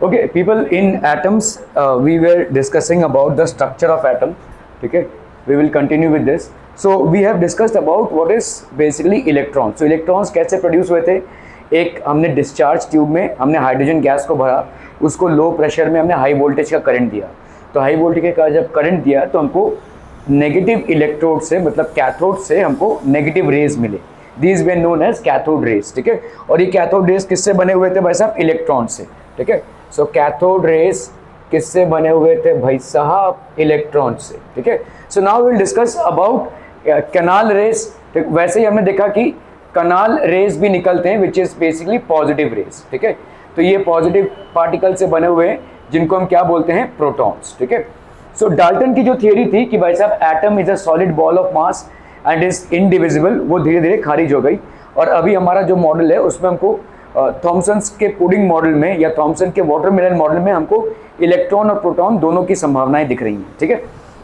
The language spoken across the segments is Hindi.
Okay, people, in atoms, we were discussing about the structure of atom. Okay, we will continue with this. So we have discussed about what is basically electrons. So electrons कैसे प्रोड्यूस हुए थे? एक हमने डिस्चार्ज ट्यूब में हमने हाइड्रोजन गैस को भरा, उसको लो प्रेशर में हमने हाई वोल्टेज का करंट दिया. तो हाई वोल्टेज का जब करंट दिया तो हमको नेगेटिव इलेक्ट्रोड से, मतलब कैथोड से हमको नेगेटिव रेज मिले. These were known as cathode rays. ठीक है, और ये कैथोड रेज किससे बने हुए थे भाई साहब? इलेक्ट्रॉन से. ठीक है, सो कैथोड रेज किससे बने हुए थे भाई साहब? इलेक्ट्रॉन से. ठीक है, so now will discuss about canal raise. वैसे ही हमने देखा कि कनाल रेज भी निकलते हैं विच इज बेसिकली पॉजिटिव रेज. ठीक है, तो ये पॉजिटिव पार्टिकल से बने हुए हैं जिनको हम क्या बोलते हैं? प्रोटॉन्स. ठीक है, सो डाल्टन की जो थियरी थी कि भाई साहब atom is a solid ball of mass and is indivisible, वो धीरे धीरे खारिज हो गई. और अभी हमारा जो मॉडल है उसमें हमको थॉमसन्स के पुडिंग मॉडल में या थॉमसन के वाटरमेलन मॉडल में हमको इलेक्ट्रॉन और प्रोटॉन दोनों की संभावनाएं दिख रही हैं. ठीक है,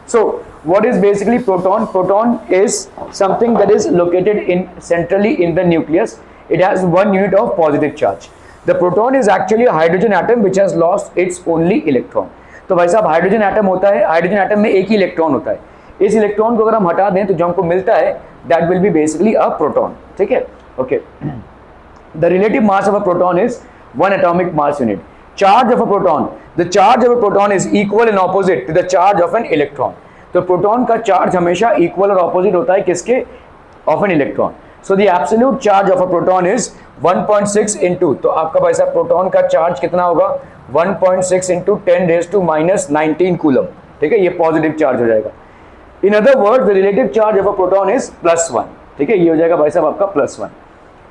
सो what is basically proton? Proton is something that is located in centrally in the nucleus. It has one unit of positive charge. The proton is actually a hydrogen atom which has lost its only electron. तो भाई साहब हाइड्रोजन एटम होता है, हाइड्रोजन एटम में एक ही इलेक्ट्रॉन होता है. इस इलेक्ट्रॉन को अगर हम हटा दें तो जो हमको मिलता है that will be basically a proton. ठीक है, okay. The relative mass of a proton is 1 atomic mass unit. Charge of a proton. The charge of a proton is equal and opposite to the charge of an electron. तो प्रोटॉन का चार्ज हमेशा इक्वल और ऑपोजिट होता है किसके? Of an electron. So the absolute charge of a proton is 1.6 into, तो आपका भाई साहब प्रोटॉन का चार्ज कितना होगा? 1.6 इंटू 10⁻⁻⁹ कूलम. ठीक है, ये पॉजिटिव चार्ज हो जाएगा. In other word the relative charge of a proton is +1. ठीक है, ये हो जाएगा भाई साहब आपका +1.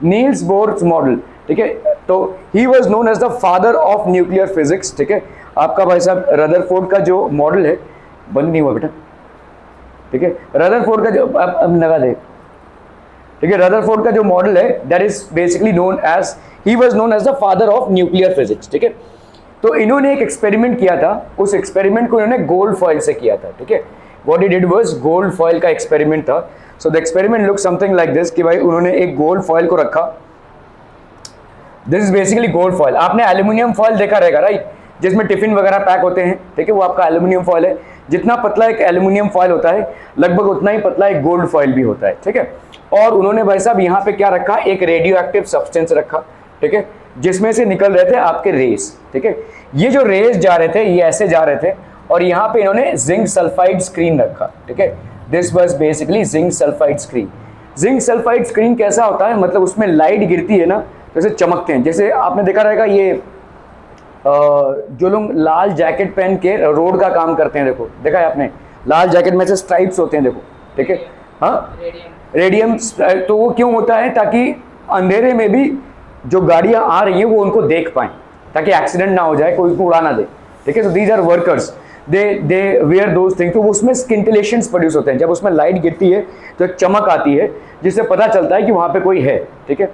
Niels Bohr's model. ठीक है, तो he was known as the father of nuclear physics. ठीक है, आपका भाई साहब रदरफोर्ड का जो मॉडल है, बंद नहीं हुआ बेटा. ठीक है, रदरफोर्ड का जो अब लगा दे. ठीक है, रदरफोर्ड का जो मॉडल है that is basically known as, he was known as the father of nuclear physics. ठीक है, तो इन्होंने एक एक्सपेरिमेंट किया था. उस एक्सपेरिमेंट को इन्होंने गोल्ड फॉइल से किया था. ठीक है, what he did was gold foil का एक्सपेरिमेंट था. So the experiment look something like this कि भाई उन्होंने एक गोल्ड फॉइल को रखा. This is basically gold foil. आपने एल्यूमिनियम फॉइल देखा रहेगा राइट, जिसमें टिफिन वगैरह पैक होते हैं. ठीक है, वो आपका एल्यूमिनियम फॉइल है. जितना पतला एक एल्यूमिनियम फॉइल होता है लगभग उतना ही पतला एक गोल्ड फॉइल भी होता है. ठीक है, और उन्होंने भाई साहब यहाँ पे क्या रखा? एक रेडियो एक्टिव सब्सटेंस रखा. ठीक है, जिसमें से निकल रहे थे आपके रेस. ठीक है, ये जो रेस जा रहे थे ये ऐसे जा रहे थे और यहाँ पे इन्होंने जिंक सल्फाइड स्क्रीन रखा. ठीक है, this was basically zinc sulphide screen. Zinc sulphide screen कैसा होता है? मतलब उसमें लाइट गिरती है ना, जैसे चमकते हैं. जैसे आपने देखा रहेगा ये जो लोग लाल जैकेट पहन के रोड का काम करते हैं, देखो देखा है आपने, लाल जैकेट में से स्ट्राइप्स होते हैं देखो. ठीक है, हाँ, रेडियम. तो वो क्यों होता है? ताकि अंधेरे में भी जो गाड़ियां आ रही हैं वो उनको देख पाएं, ताकि एक्सीडेंट ना हो जाए, कोई को उड़ा ना दे. ठीक है, तो these are workers, they were those things. तो उसमें स्किंटिलेशंस प्रोड्यूस होते हैं. जब उसमें लाइट गिरती है तो एक चमक आती है जिससे पता चलता है कि वहां पे कोई है. ठीक है,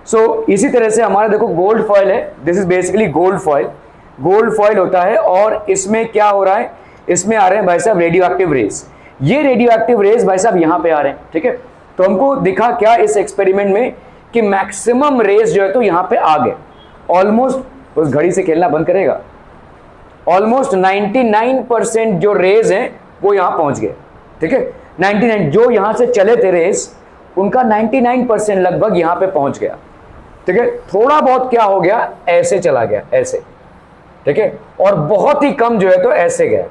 सो इसी तरह से हमारा देखो गोल्ड फॉइल है. This is basically gold foil. Gold foil होता है और इसमें क्या हो रहा है? इसमें आ रहे हैं भाई साहब रेडियो एक्टिव रेज. ये रेडियो एक्टिव रेज भाई साहब यहाँ पे आ रहे हैं. ठीक है, तो हमको दिखा क्या इस एक्सपेरिमेंट में कि मैक्सिमम रेज जो है तो यहाँ पे आ गए. ऑलमोस्ट, उस घड़ी से खेलना बंद करेगा, ऑलमोस्ट 99% जो रेज हैं वो यहाँ पहुंच गए. ठीक है, 99 जो यहाँ से चले थे रेज उनका 99% लगभग यहाँ पे पहुंच गया. ठीक है, थोड़ा बहुत क्या हो गया? ऐसे चला गया, ऐसे. ठीक है, और बहुत ही कम जो है तो ऐसे गया.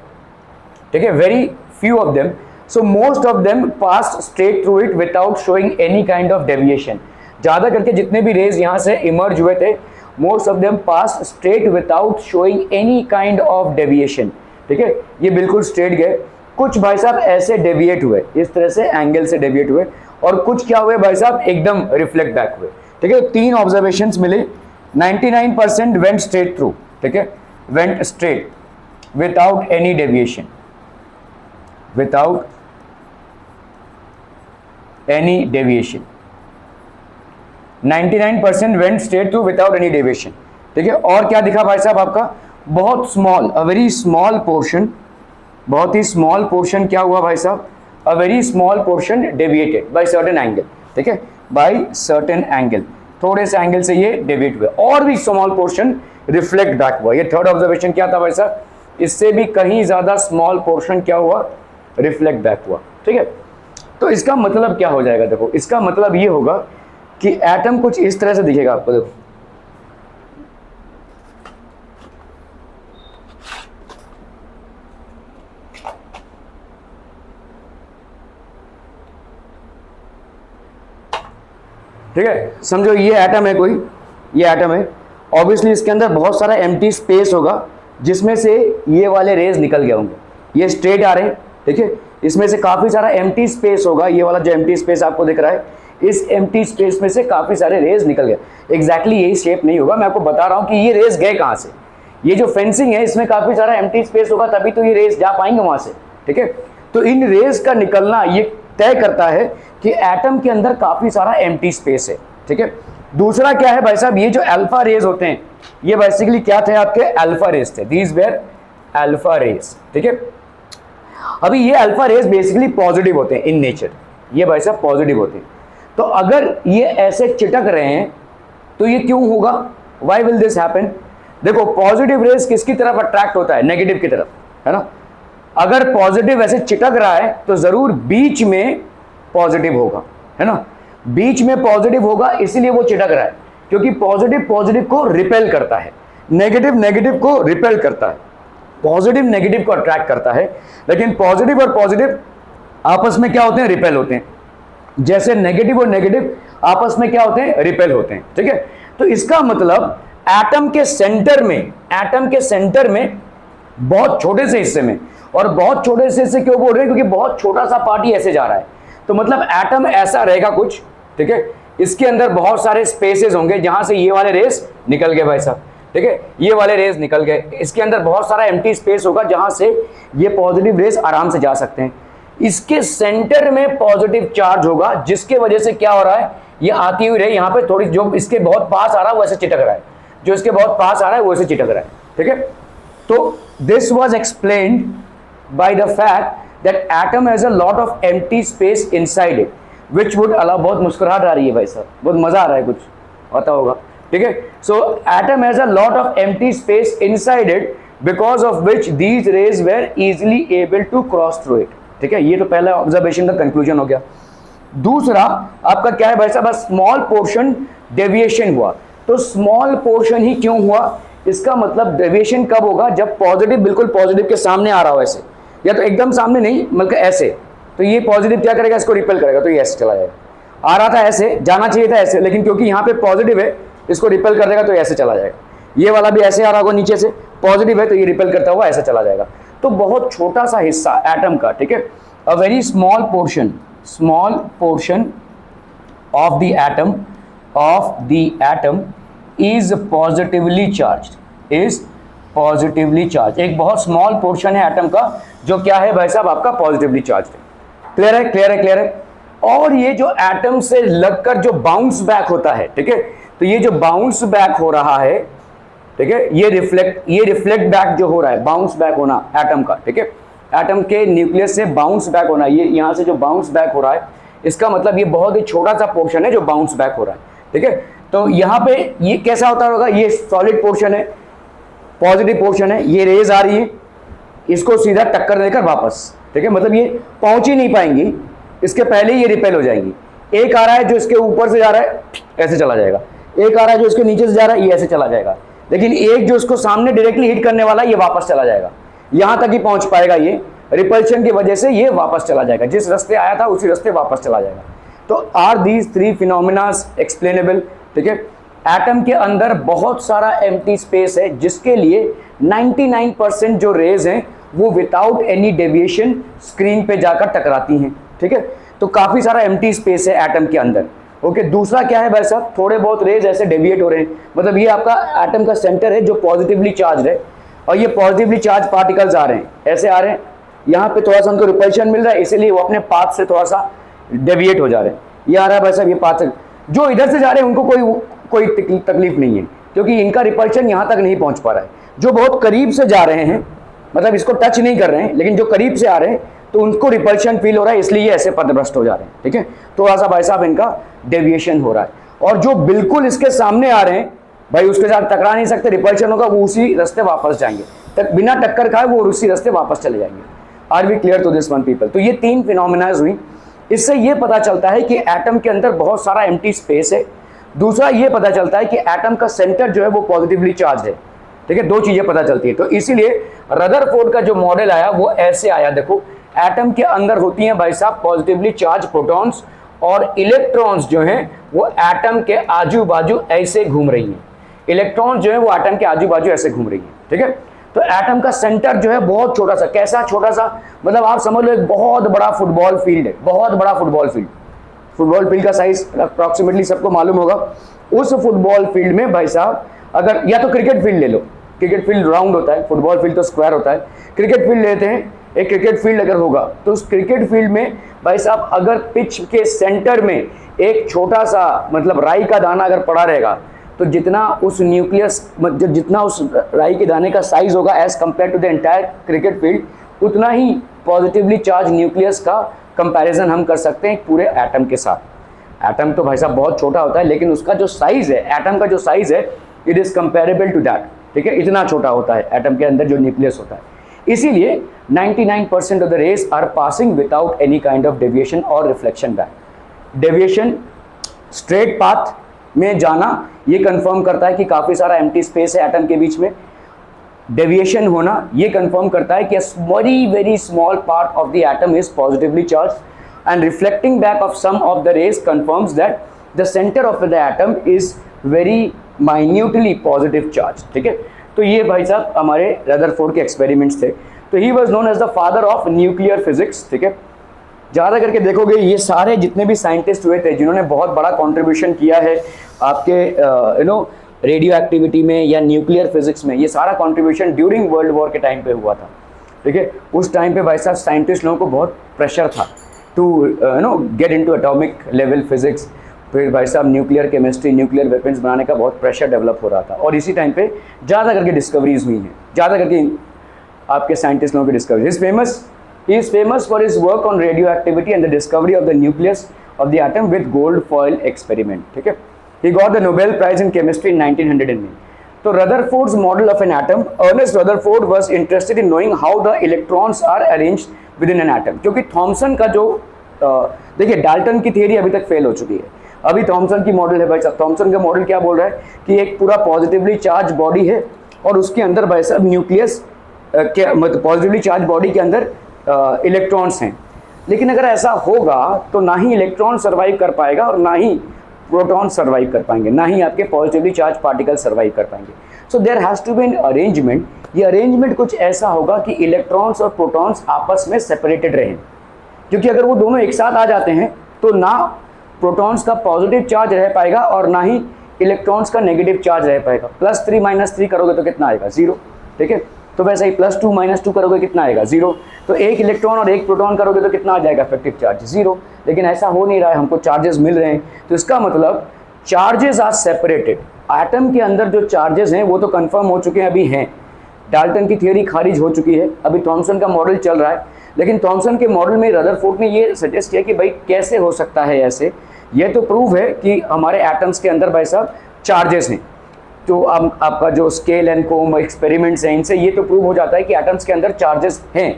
ठीक है, very few of them. So most of them pass straight through it without showing any kind of deviation. ज्यादा करके जितने भी रेज यहाँ से इमर्ज हुए थे, most of them pass straight without showing any kind of deviation. ठीक है, ये बिल्कुल स्ट्रेट गए. कुछ भाई साहब ऐसे डेविएट हुए, इस तरह से एंगल से डेविएट हुए, और कुछ क्या हुए भाई साहब? एकदम रिफ्लेक्ट बैक हुए. ठीक है, 3 ऑब्जर्वेशंस मिले. 99% वेंट स्ट्रेट थ्रू. ठीक है, went straight without any deviation, without any deviation. 99% went straight through without any deviation. ठीक है, और क्या दिखा भाई साहब आपका? बहुत small, a very small portion, बहुत ही स्मॉल पोर्शन क्या हुआ भाई साहब? A very small portion deviated by certain angle. ठीक है, बाय सर्टेन एंगल. थोड़े से एंगल से ये डेविएट हुए, और भी स्मॉल पोर्शन रिफ्लेक्ट बैक हुआ। ये थर्ड ऑब्जर्वेशन क्या था भाई साहब, इससे भी कहीं ज्यादा स्मॉल पोर्शन क्या हुआ, रिफ्लेक्ट बैक हुआ। ठीक है, तो इसका मतलब क्या हो जाएगा, देखो इसका मतलब ये होगा कि एटम कुछ इस तरह से दिखेगा आपको, देखो ठीक है, समझो ये एटम है कोई, ये एटम है, ऑब्वियसली इसके अंदर बहुत सारा एम्प्टी स्पेस होगा जिसमें से ये वाले रेज निकल गए होंगे, ये स्ट्रेट आ रहे हैं, ठीक है, इसमें से काफी सारा एम्प्टी स्पेस होगा, ये वाला जो एम्प्टी स्पेस आपको दिख रहा है, इस एम्प्टी स्पेस में से काफी सारे रेज निकल गए। एग्जैक्टली यही शेप नहीं होगा, मैं आपको बता रहा हूं कि ये रेज गए कहां से। ये जो फेंसिंग है इसमें काफी सारा एम्प्टी स्पेस होगा, तभी तो ये रेज जा पाएंगे वहां से। ठीक है, तो इन रेज का निकलना ये तय करता है कि एटम के अंदर काफी सारा एम्प्टी स्पेस है। ठीक है, दूसरा क्या है भाई साहब, ये जो अल्फा रेज होते हैं ये बेसिकली क्या थे, आपके अल्फा रेज थे, दीज वेर अल्फा रेज। ठीक है, अभी ये अल्फा रेज बेसिकली पॉजिटिव होते हैं इन नेचर, ये भाई साहब पॉजिटिव होते हैं। तो अगर ये ऐसे चिटक रहे हैं तो ये क्यों होगा, व्हाई विल दिस हैपन। देखो पॉजिटिव रेज किसकी तरफ अट्रैक्ट होता है, नेगेटिव की तरफ, है ना। अगर पॉजिटिव ऐसे चिटक रहा है तो जरूर बीच में पॉजिटिव होगा, है ना, बीच में पॉजिटिव होगा, इसीलिए वो चिटक रहा है, क्योंकि पॉजिटिव पॉजिटिव को रिपेल करता है, नेगेटिव नेगेटिव को रिपेल करता है, पॉजिटिव नेगेटिव को अट्रैक्ट करता है। लेकिन पॉजिटिव और पॉजिटिव आपस में क्या होते हैं, रिपेल होते हैं, जैसे नेगेटिव और नेगेटिव आपस में क्या होते हैं, रिपेल होते हैं। ठीक है, तो इसका मतलब एटम के सेंटर में, एटम के सेंटर में बहुत छोटे से हिस्से में, और बहुत छोटे से हिस्से क्यों बोल रहे हैं, क्योंकि बहुत छोटा सा पार्टी ऐसे जा रहा है, तो मतलब एटम ऐसा रहेगा कुछ। ठीक है, इसके अंदर बहुत सारे स्पेसेस होंगे जहां से ये वाले रेस निकल गए भाई साहब। ठीक है, ये वाले रेस निकल गए, इसके अंदर बहुत सारा एम्प्टी स्पेस होगा जहां से ये पॉजिटिव रेस आराम से जा सकते हैं। इसके सेंटर में पॉजिटिव चार्ज होगा, जिसके वजह से क्या हो रहा है, ये आती हुई रे यहाँ पे थोड़ी, जो इसके बहुत पास आ रहा है वो ऐसे चिटक रहा है, जो इसके बहुत पास आ रहा है वो ऐसे चिटक रहा है। ठीक है, तो this was explained by the fact that atom has a lot of empty space inside it which would allow, बहुत मुस्कुराहट आ रही है भाई साहब, बहुत मजा आ रहा है, कुछ आता होगा। ठीक है, so atom has a lot of empty space inside it because of which these rays were easily able to cross through it. ठीक है, ये तो पहला ऑब्जर्वेशन का कंक्लूजन हो गया। दूसरा आपका क्या है भाई साहब, स्मॉल पोर्शन डेविएशन हुआ। तो स्मॉल पोर्शन ही क्यों हुआ, इसका मतलब डेविएशन कब होगा, जब पॉजिटिव बिल्कुल पॉजिटिव के सामने आ रहा हो ऐसे, या तो एकदम सामने नहीं मतलब ऐसे, तो ये पॉजिटिव क्या करेगा, इसको रिपेल करेगा, तो ये ऐसे चला जाएगा। आ रहा था ऐसे, जाना चाहिए था ऐसे, लेकिन क्योंकि यहाँ पे पॉजिटिव है इसको रिपेल कर देगा तो ऐसे चला जाएगा। ये वाला भी ऐसे आ रहा होगा नीचे से, पॉजिटिव है तो ये रिपेल करता हुआ ऐसा चला जाएगा। तो बहुत छोटा सा हिस्सा एटम का, ठीक है, अ very small portion of the atom is positively charge, एक बहुत स्मॉल पोर्शन है एटम का जो क्या है भाई साहब, आपका पॉजिटिवली चार्ज है। क्लियर है, क्लियर है, क्लियर है। और ये जो एटम से लगकर जो बाउंस बैक होता है, ठीक है, तो ये जो बाउंस बैक हो रहा है, ठीक है, ये रिफ्लेक्ट बैक जो हो रहा है, बाउंस बैक होना एटम का, ठीक है, एटम के न्यूक्लियस से बाउंस बैक होना, ये यहां से जो बाउंस बैक हो रहा है, इसका मतलब ये बहुत ही छोटा सा पोर्शन है जो बाउंस बैक हो रहा है। ठीक है, तो यहाँ पे ये कैसा होता होगा, ये सॉलिड पोर्शन है, पॉजिटिव पोर्शन है, ये रेज आ रही है, इसको सीधा टक्कर देकर वापस, ठीक है, मतलब ये पहुंच ही नहीं पाएंगी, इसके पहले ही ये रिपेल हो जाएंगी। एक आ रहा है जो इसके ऊपर से जा रहा है, ऐसे चला जाएगा, एक आ रहा है जो इसके नीचे से जा रहा है, ये ऐसे चला जाएगा, लेकिन एक जो इसको सामने डायरेक्टली हिट करने वाला है, ये वापस चला जाएगा, यहां तक ही पहुंच पाएगा, ये रिपल्शन की वजह से ये वापस चला जाएगा, जिस रास्ते आया था उसी रास्ते वापस चला जाएगा। तो are these three phenomena explainable. ठीक है, एटम के अंदर बहुत सारा एम्प्टी स्पेस है जिसके लिए 99% जो रेज हैं वो विदाउट एनी डेविएशन स्क्रीन पे जाकर टकराती हैं। ठीक है, तो काफी सारा एम्प्टी स्पेस है एटम के अंदर। ओके, दूसरा क्या है भाई साहब, थोड़े बहुत रेज ऐसे डेविएट हो रहे हैं, मतलब ये आपका एटम का सेंटर है जो पॉजिटिवली चार्ज है, और ये पॉजिटिवली चार्ज पार्टिकल्स आ रहे हैं, ऐसे आ रहे हैं, यहाँ पे थोड़ा सा उनको रिपल्शन मिल रहा है, इसीलिए वो अपने पाथ से थोड़ा सा डेविएट हो जा रहे हैं। ये आ रहा है भाई साहब, ये पाथ से जो इधर से जा रहे हैं उनको कोई तकलीफ नहीं है, क्योंकि इनका रिपल्शन यहाँ तक नहीं पहुंच पा रहा है। जो बहुत करीब से जा रहे हैं, मतलब इसको टच नहीं कर रहे हैं, लेकिन जो करीब से आ रहे हैं तो उनको रिपल्शन फील हो रहा है, इसलिए ये ऐसे पथभ्रष्ट हो जा रहे हैं। ठीक है, थोड़ा सा भाई साहब इनका डेविएशन हो रहा है। और जो बिल्कुल इसके सामने आ रहे हैं भाई उसके साथ टकरा नहीं सकते, रिपल्शन होगा, वो उसी रास्ते वापस जाएंगे, तक बिना टक्कर खाए वो उसी रास्ते वापस चले जाएंगे। Are we clear to this one people? तो ये तीन फिनोमिनाज हुई। इससे ये पता चलता है कि एटम के अंदर बहुत सारा एम्प्टी स्पेस है। दूसरा ये पता चलता है कि एटम का सेंटर जो है वो पॉजिटिवली चार्ज है। ठीक है, दो चीजें पता चलती है। तो इसीलिए रदरफोर्ड का जो मॉडल आया वो ऐसे आया, देखो एटम के अंदर होती हैं भाई साहब पॉजिटिवली चार्ज प्रोटॉन्स, और इलेक्ट्रॉन्स जो हैं वो एटम के आजू बाजू ऐसे घूम रही हैं। इलेक्ट्रॉन जो है वो एटम के आजू बाजू ऐसे घूम रही है। ठीक है, तो एटम का सेंटर जो है बहुत छोटा सा, कैसा छोटा सा, मतलब आप समझ लो एक बहुत बड़ा फुटबॉल फील्ड है, बहुत बड़ा फुटबॉल फील्ड। फुटबॉल फील्ड का साइज अप्रॉक्सीमेटली सबको मालूम होगा। उस फुटबॉल फील्ड में भाई साहब अगर, या तो क्रिकेट फील्ड ले लो, क्रिकेट फील्ड राउंड होता है, फुटबॉल फील्ड तो स्क्वायर होता है। क्रिकेट फील्ड लेते हैं, एक क्रिकेट फील्ड अगर होगा तो उस क्रिकेट फील्ड में भाई साहब अगर पिच के सेंटर में एक छोटा सा मतलब राई का दाना अगर पड़ा रहेगा, तो जितना उस न्यूक्लियस, जितना उस राई के दाने का साइज होगा as compare to the entire cricket field, उतना ही पॉजिटिवली चार्ज न्यूक्लियस का कंपैरिजन हम कर सकते हैं पूरे एटम के साथ। एटम तो भाई साहब बहुत छोटा होता है, लेकिन उसका जो साइज है, एटम का जो साइज है, it is comparable to that. ठीक है, इतना छोटा होता है एटम के अंदर जो न्यूक्लियस होता है। इसीलिए 99% of the rays are passing without any kind of deviation और reflection back. Deviation, straight path में जाना, ये कंफर्म करता है कि काफी सारा एम्प्टी स्पेस है एटम के बीच में। डेविएशन होना ये कंफर्म करता है कि very very small part of the atom is positively charge, and reflecting back of some of the rays confirms that the centre of the atom is very minutely positive charge. ठीक है, तो ये भाई साहब हमारे रदरफोर्ड के एक्सपेरिमेंट्स थे। तो he was known as the father of nuclear physics. ठीक है, ज़्यादा करके देखोगे ये सारे जितने भी साइंटिस्ट हुए थे जिन्होंने बहुत बड़ा कंट्रीब्यूशन किया है आपके रेडियो एक्टिविटी में या न्यूक्लियर फिजिक्स में, ये सारा कंट्रीब्यूशन ड्यूरिंग वर्ल्ड वॉर के टाइम पे हुआ था। ठीक है, उस टाइम पे भाई साहब साइंटिस्ट लोगों को बहुत प्रेशर था to get into atomic level physics. फिर भाई साहब न्यूक्लियर केमिस्ट्री, न्यूक्लियर वेपन्स बनाने का बहुत प्रेशर डेवलप हो रहा था, और इसी टाइम पे ज़्यादा करके डिस्कवरीज हुई हैं, ज़्यादा करके आपके साइंटिस्ट लोगों की discovery. He is famous for his work on radioactivity and the discovery of the nucleus of the atom with gold foil experiment. ठीक है, he got the Nobel Prize in chemistry in 1909. तो Rutherford's model of an atom, Ernest Rutherford was interested in knowing how the electrons are arranged within an atom. क्योंकि थॉमसन का जो देखिए डाल्टन की थियरी अभी तक फेल हो चुकी है, अभी थॉमसन की मॉडल है भाई साहब। थॉमसन का मॉडल क्या बोल रहा है कि एक पूरा पॉजिटिवली चार्ज बॉडी है और उसके अंदर भाई साहब न्यूक्लियस के मतलब पॉजिटिवली चार्ज बॉडी के अंदर इलेक्ट्रॉन्स हैं। लेकिन अगर ऐसा होगा तो ना ही इलेक्ट्रॉन सर्वाइव कर पाएगा और ना ही प्रोटॉन सर्वाइव कर पाएंगे, ना ही आपके पॉजिटिवली चार्ज पार्टिकल सर्वाइव कर पाएंगे। So there has to be an arrangement. ये अरेंजमेंट कुछ ऐसा होगा कि इलेक्ट्रॉन्स और प्रोटॉन्स आपस में सेपरेटेड रहें, क्योंकि अगर वो दोनों एक साथ आ जाते हैं तो ना प्रोटॉन्स का पॉजिटिव चार्ज रह पाएगा और ना ही इलेक्ट्रॉन्स का नेगेटिव चार्ज रह पाएगा। +3 -3 करोगे तो कितना आएगा? 0। ठीक है, तो वैसे ही +2 -2 करोगे कितना आएगा? 0। तो एक इलेक्ट्रॉन और एक प्रोटॉन करोगे तो कितना आ जाएगा इफेक्टिव चार्ज? 0। लेकिन ऐसा हो नहीं रहा है, हमको चार्जेस मिल रहे हैं, तो इसका मतलब चार्जेस आर सेपरेटेड। एटम के अंदर जो चार्जेस हैं वो तो कंफर्म हो चुके हैं, अभी हैं। डाल्टन की थियरी खारिज हो चुकी है, अभी थॉमसन का मॉडल चल रहा है। लेकिन थॉमसन के मॉडल में रदरफोर्ड ने ये सजेस्ट किया कि भाई कैसे हो सकता है ऐसे, ये तो प्रूव है कि हमारे एटम्स के अंदर भाई साहब चार्जेस हैं। तो अब आपका जो स्केल एंड कोम एक्सपेरिमेंट्स हैं इनसे ये तो प्रूव हो जाता है कि एटम्स के अंदर चार्जेस हैं।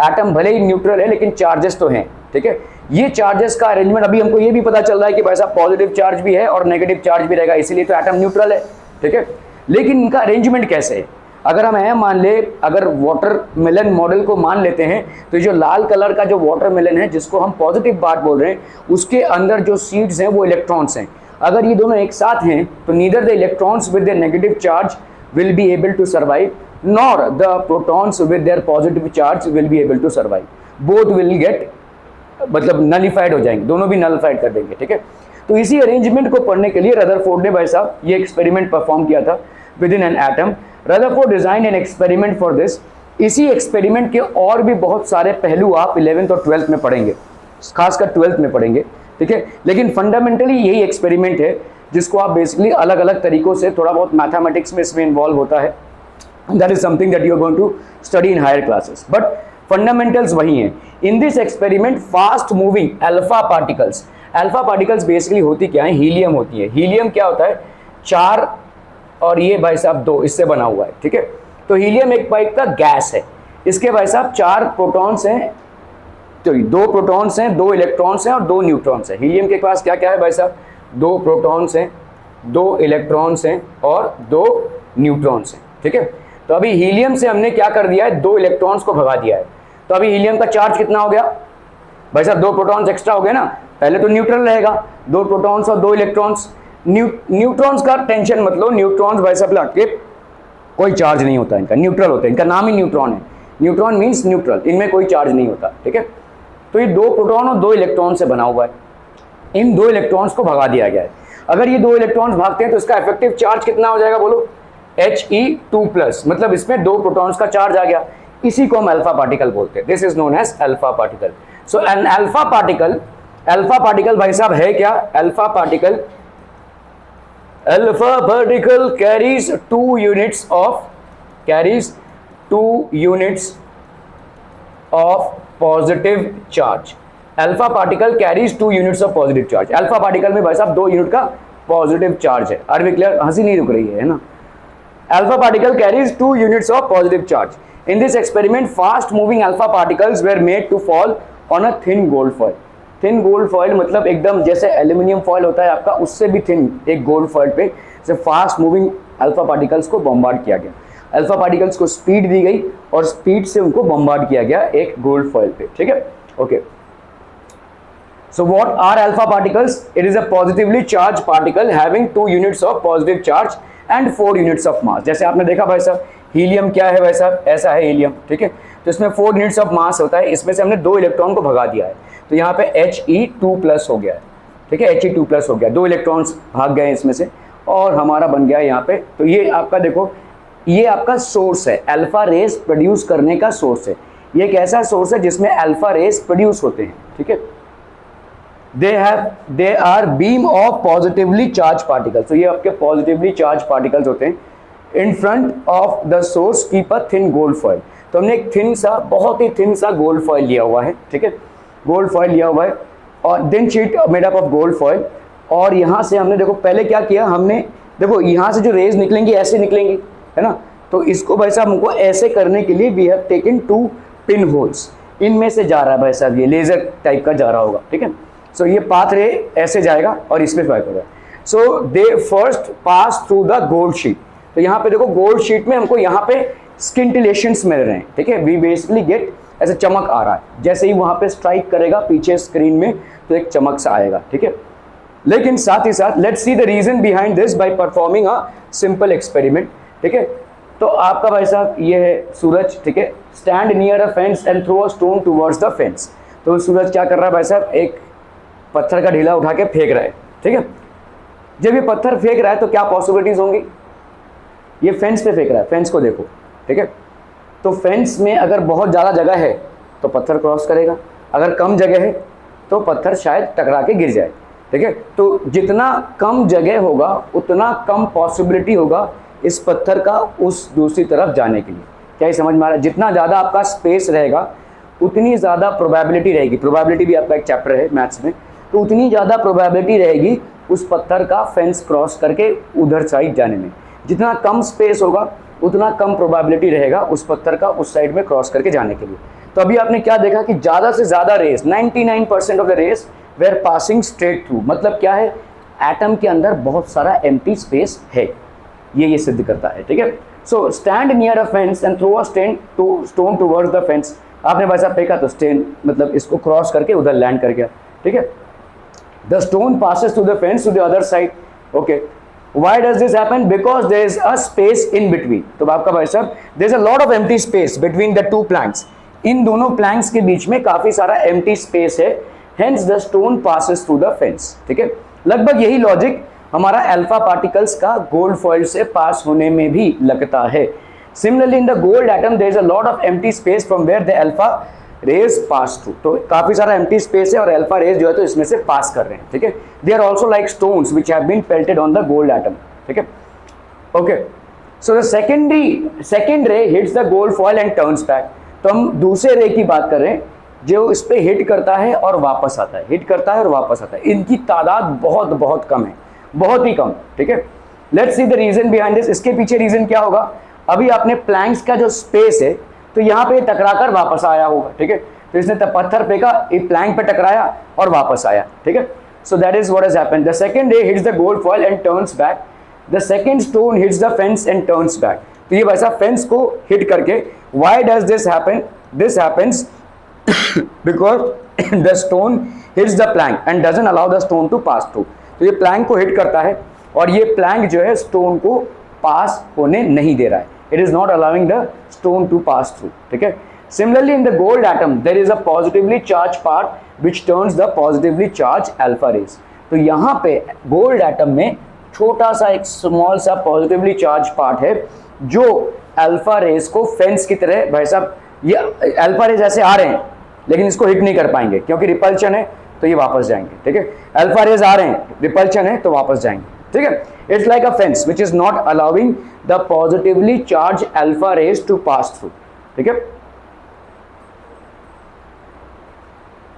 एटम भले ही न्यूट्रल है लेकिन चार्जेस तो हैं। ठीक है, ये चार्जेस का अरेंजमेंट अभी हमको ये भी पता चल रहा है कि भाई साहब पॉजिटिव चार्ज भी है और नेगेटिव चार्ज भी रहेगा, इसीलिए तो एटम न्यूट्रल है। ठीक है, लेकिन इनका अरेंजमेंट कैसे है? अगर हम यह मान ले, अगर वाटरमेलन मॉडल को मान लेते हैं, तो जो लाल कलर का जो वाटरमेलन है जिसको हम पॉजिटिव पार्ट बोल रहे हैं, उसके अंदर जो सीड्स हैं वो इलेक्ट्रॉन्स हैं। अगर ये दोनों एक साथ हैं तो neither the electrons with their negative charge will be able to survive nor the protons with their positive charge will be able to survive. Both will get मतलब नलिफाइड हो जाएंगे, दोनों भी नलिफाइड कर देंगे। ठीक है, तो इसी अरेंजमेंट को पढ़ने के लिए रदरफोर्ड ने भाई साहब ये एक्सपेरिमेंट परफॉर्म किया था with in an atom. Rutherford design an experiment for this. इसी एक्सपेरिमेंट के और भी बहुत सारे पहलू आप 11th और 12th में पढ़ेंगे, खासकर 12th में पढ़ेंगे। ठीक है, लेकिन फंडामेंटली यही एक्सपेरिमेंट है जिसको आप बेसिकली अलग अलग तरीकों से, थोड़ा बहुत मैथमेटिक्स में इसमें इन्वॉल्व होता है, that is something that you are going to study in higher classes, but fundamentals वही हैं। In this experiment fast moving alpha particles alpha particles basically होती क्या है, हीलियम होती है। हीलियम क्या होता है, 4 और ये भाई साहब 2, इससे बना हुआ है, ठीक है। तो हीलियम एक टाइप का गैस है, इसके भाई साहब 4 प्रोटॉन्स हैं, तो 2 प्रोटॉन्स हैं, 2 इलेक्ट्रॉन्स हैं और 2 न्यूट्रॉन्स हैं। हीलियम के पास क्या क्या है भाई साहब, 2 प्रोटॉन्स हैं, 2 इलेक्ट्रॉन्स हैं और 2 न्यूट्रॉन्स हैं, ठीक है। तो अभी हीलियम से हमने क्या कर दिया है, 2 इलेक्ट्रॉन्स को भगा दिया है। तो अभी हीलियम का चार्ज कितना हो गया भाई साहब, 2 प्रोटॉन्स एक्स्ट्रा हो गए ना, पहले तो न्यूट्रल रहेगा, 2 प्रोटॉन्स और 2 इलेक्ट्रॉन्स। न्यूट्रॉन्स का टेंशन मत लो, न्यूट्रॉन्स भाई साहब लगे कोई चार्ज नहीं होता इनका, न्यूट्रल होता है, इनका नाम ही न्यूट्रॉन है। न्यूट्रॉन मीन्स न्यूट्रल, इनमें कोई चार्ज नहीं होता, ठीक है। तो ये 2 प्रोटॉन और 2 इलेक्ट्रॉन से बना हुआ है, इन 2 इलेक्ट्रॉन्स को भगा दिया गया है। अगर ये 2 इलेक्ट्रॉन्स भागते हैं तो इसका इफेक्टिव चार्ज कितना हो जाएगा बोलो, He2+, मतलब इसमें 2 प्रोटॉन्स का चार्ज आ गया, इसी को हम अल्फा पार्टिकल बोलते हैं। This is known as alpha particle. So an alpha particle भाई साहब है क्या, alpha particle carries 2 units of positive charge। Alpha particle carries 2 units of positive charge. Alpha particle में भाई साहब 2 यूनिट का पॉजिटिव चार्ज है। आर वी क्लियर, हंसी नहीं रुक रही है ना। Alpha particle carries 2 units of positive charge. In this experiment fast moving alpha particles were made to fall on a thin gold foil. Thin gold foil मतलब एकदम जैसे एल्यूमिनियम फॉइल होता है आपका, उससे भी थिन एक गोल्ड फॉइल पे से फास्ट मूविंग अल्फा पार्टिकल्स को बॉम्बार्ड किया गया। अल्फा पार्टिकल्स को स्पीड दी गई और स्पीड से उनको बॉम्बार्ड किया गया एक गोल्ड फॉइल पे, ठीक है। Okay, so what are alpha particles? It is a positively charged particle having 2 units of positive charge and 4 units of mass। जैसे आपने देखा भाई साहब, हीलियम क्या है भाई साहब, ऐसा है हीलियम, ठीक है। तो इसमें 4 यूनिट्स ऑफ मास होता है, इसमें से हमने 2 इलेक्ट्रॉन को भगा दिया है, तो यहाँ पे He2+ हो गया है, ठीक है। He2+ हो गया, 2 इलेक्ट्रॉन्स भाग गए इसमें से और हमारा बन गया यहाँ पे। तो ये आपका देखो, ये आपका सोर्स है, अल्फा रेस प्रोड्यूस करने का सोर्स है। ये एक ऐसा सोर्स है जिसमें अल्फा रेस प्रोड्यूस होते हैं, ठीक है। they are beam of positively charged particles। तो ये आपके पॉजिटिवली चार्ज पार्टिकल्स होते हैं। In front of the source keep a thin gold foil. तो हमने एक थिन सा, बहुत ही थिन सा गोल्ड फॉइल लिया हुआ है, ठीक है। गोल्ड फॉइल लिया हुआ है और thin sheet made up of gold foil. और यहाँ से हमने देखो पहले क्या किया, हमने देखो यहाँ से जो रेज निकलेंगी ऐसे निकलेंगी, है ना। तो इसको भाई साहब हमको ऐसे करने के लिए we have taken 2 pin holes, इनमें से जा रहा है भाई साहब, ये लेजर टाइप का जा रहा होगा, ठीक है। सो ये पाथ रे ऐसे जाएगा और इसमें फाइट होगा। So they first pass through the gold sheet. तो यहाँ पे देखो गोल्ड शीट में हमको यहाँ पे स्किंटिलेशंस मिल रहे हैं, ठीक है। वी बेसिकली गेट ऐसे चमक आ रहा है, जैसे ही वहाँ पे स्ट्राइक करेगा पीछे स्क्रीन में तो एक चमक सा आएगा, ठीक है। लेकिन साथ ही साथ let's see the reason behind this by performing a simple experiment, ठीक है। तो आपका भाई साहब ये है सूरज, ठीक है। Stand near a fence and throw a stone towards the fence. तो सूरज क्या कर रहा है भाई साहब, एक पत्थर का ढीला उठा के फेंक रहा है, ठीक है। जब ये पत्थर फेंक रहा है तो क्या पॉसिबिलिटीज होंगी, ये फेंस पे फेंक रहा है, फेंस को देखो, ठीक है। तो फेंस में अगर बहुत ज़्यादा जगह है तो पत्थर क्रॉस करेगा, अगर कम जगह है तो पत्थर शायद टकरा के गिर जाए, ठीक है। तो जितना कम जगह होगा उतना कम पॉसिबिलिटी होगा इस पत्थर का उस दूसरी तरफ जाने के लिए। क्या ये समझ में आ रहा है? जितना ज़्यादा आपका स्पेस रहेगा उतनी ज़्यादा प्रोबेबिलिटी रहेगी, प्रोबेबिलिटी भी आपका एक चैप्टर है मैथ्स में, तो उतनी ज़्यादा प्रोबेबिलिटी रहेगी उस पत्थर का फेंस क्रॉस करके उधर साइड जाने में। जितना कम स्पेस होगा उतना कम प्रोबेबिलिटी रहेगा उस पत्थर का उस साइड में क्रॉस करके जाने के लिए। तो अभी आपने क्या देखा कि ज़्यादा से ज़्यादा rays 99% of the rays were passing straight through. मतलब क्या है, एटम के अंदर बहुत सारा एम्प्टी स्पेस है, ये सिद्ध करता है, ठीक है। So stand near a fence and throw a stone towards the fence. आपने वैसा फेंका तो स्टेन मतलब इसको क्रॉस करके उधर लैंड कर गया, ठीक है। The stone passes to the fence to the other side, okay। Why does this happen? Because there is a space in between। तो आपका भाई साहब there is a lot of empty space between the two planks। इन दोनों planks के बीच में काफी सारा empty space है, hence the stone passes through the fence, ठीक है। लगभग यही लॉजिक हमारा अल्फा पार्टिकल्स का गोल्ड फॉइल से पास होने में भी लगता है। Similarly in the gold atom there is a lot of empty space from where the alpha rays pass through। तो काफी सारा empty space है और अल्फा रेज जो है तो इसमें से पास कर रहे हैं, ठीक है। They are also like stones which have been pelted on the gold atom, ठीक है। Okay, so the second ray hits the gold foil and turns back। तो हम दूसरे रे की बात कर रहे हैं, जो इस पे हिट करता है और वापस आता है, हिट करता है और वापस आता है, इनकी तादाद बहुत बहुत कम है, बहुत ही कम, ठीक है। Let's see the reason behind this. इसके पीछे रीजन क्या होगा, अभी आपने प्लैंक्स का जो स्पेस है तो यहाँ पे टकराकर वापस आया होगा, ठीक है। तो इसने पत्थर फेंका, एक प्लैंक पे टकराया और वापस आया, ठीक है। So that is what has happened. The second ray hits the gold foil and turns back, the second stone hits the fence and turns back. तो ये वैसा फेंस को हिट करके, why does this happen, this happens because the stone hits the plank and doesn't allow the stone to pass through. तो ये प्लैंक को हिट करता है और ये प्लैंक जो है स्टोन को पास होने नहीं दे रहा है, it is not allowing the stone to pass through, ठीक है। Similarly, in the gold atom, there is a positively charged part which turns the positively charged alpha rays. तो यहाँ पे गोल्ड एटम में छोटा सा एक स्मॉल सा पॉजिटिवली चार्ज पार्ट है जो अल्फा रेस को फेंस की तरह, भाई साहब ये अल्फा रेस ऐसे आ रहे हैं लेकिन इसको हिट नहीं कर पाएंगे क्योंकि रिपल्शन है, तो ये वापस जाएंगे, ठीक है। अल्फा रेस आ रहे हैं, रिपल्शन है, तो वापस जाएंगे, ठीक है। It's like a fence which is not allowing the positively charge alpha rays to pass through, ठीक है।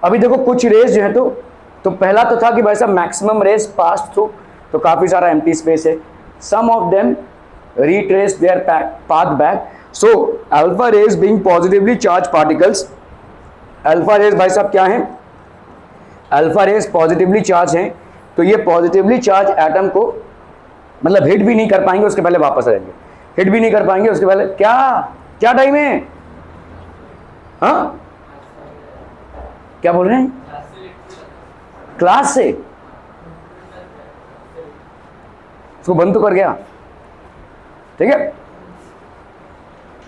अभी देखो कुछ रेस जो है तो पहला तो था कि भाई साहब मैक्सिमम रेस पास थ्रू, तो काफी सारा एम्प्टी स्पेस है, some of them retrace their path back. So alpha rays being positively charge particles, alpha rays भाई साहब क्या है, अल्फा रेस पॉजिटिवली चार्ज हैं, तो ये पॉजिटिवली चार्ज एटम को मतलब हिट भी नहीं कर पाएंगे, उसके पहले वापस आ जाएंगे, हिट भी नहीं कर पाएंगे उसके पहले, क्या क्या टाइम है, हाँ क्या बोल रहे हैं, क्लास से इसको बंद तो कर गया, ठीक है।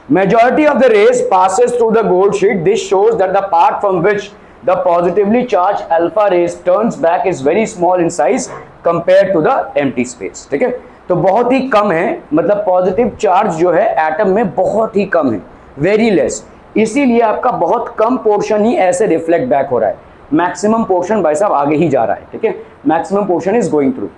Majority of the rays passes through the gold sheet, this shows that the part from which the positively charge alpha rays turns back is very small in size compare to the empty space, ठीक है। तो बहुत ही कम है, मतलब पॉजिटिव चार्ज जो है एटम में बहुत ही कम है, वेरी लेस, इसीलिए आपका बहुत कम पोर्शन ही ऐसे रिफ्लेक्ट बैक हो रहा है, मैक्सिमम पोर्शन भाई साहब आगे ही जा रहा है, ठीक है, maximum portion is going through.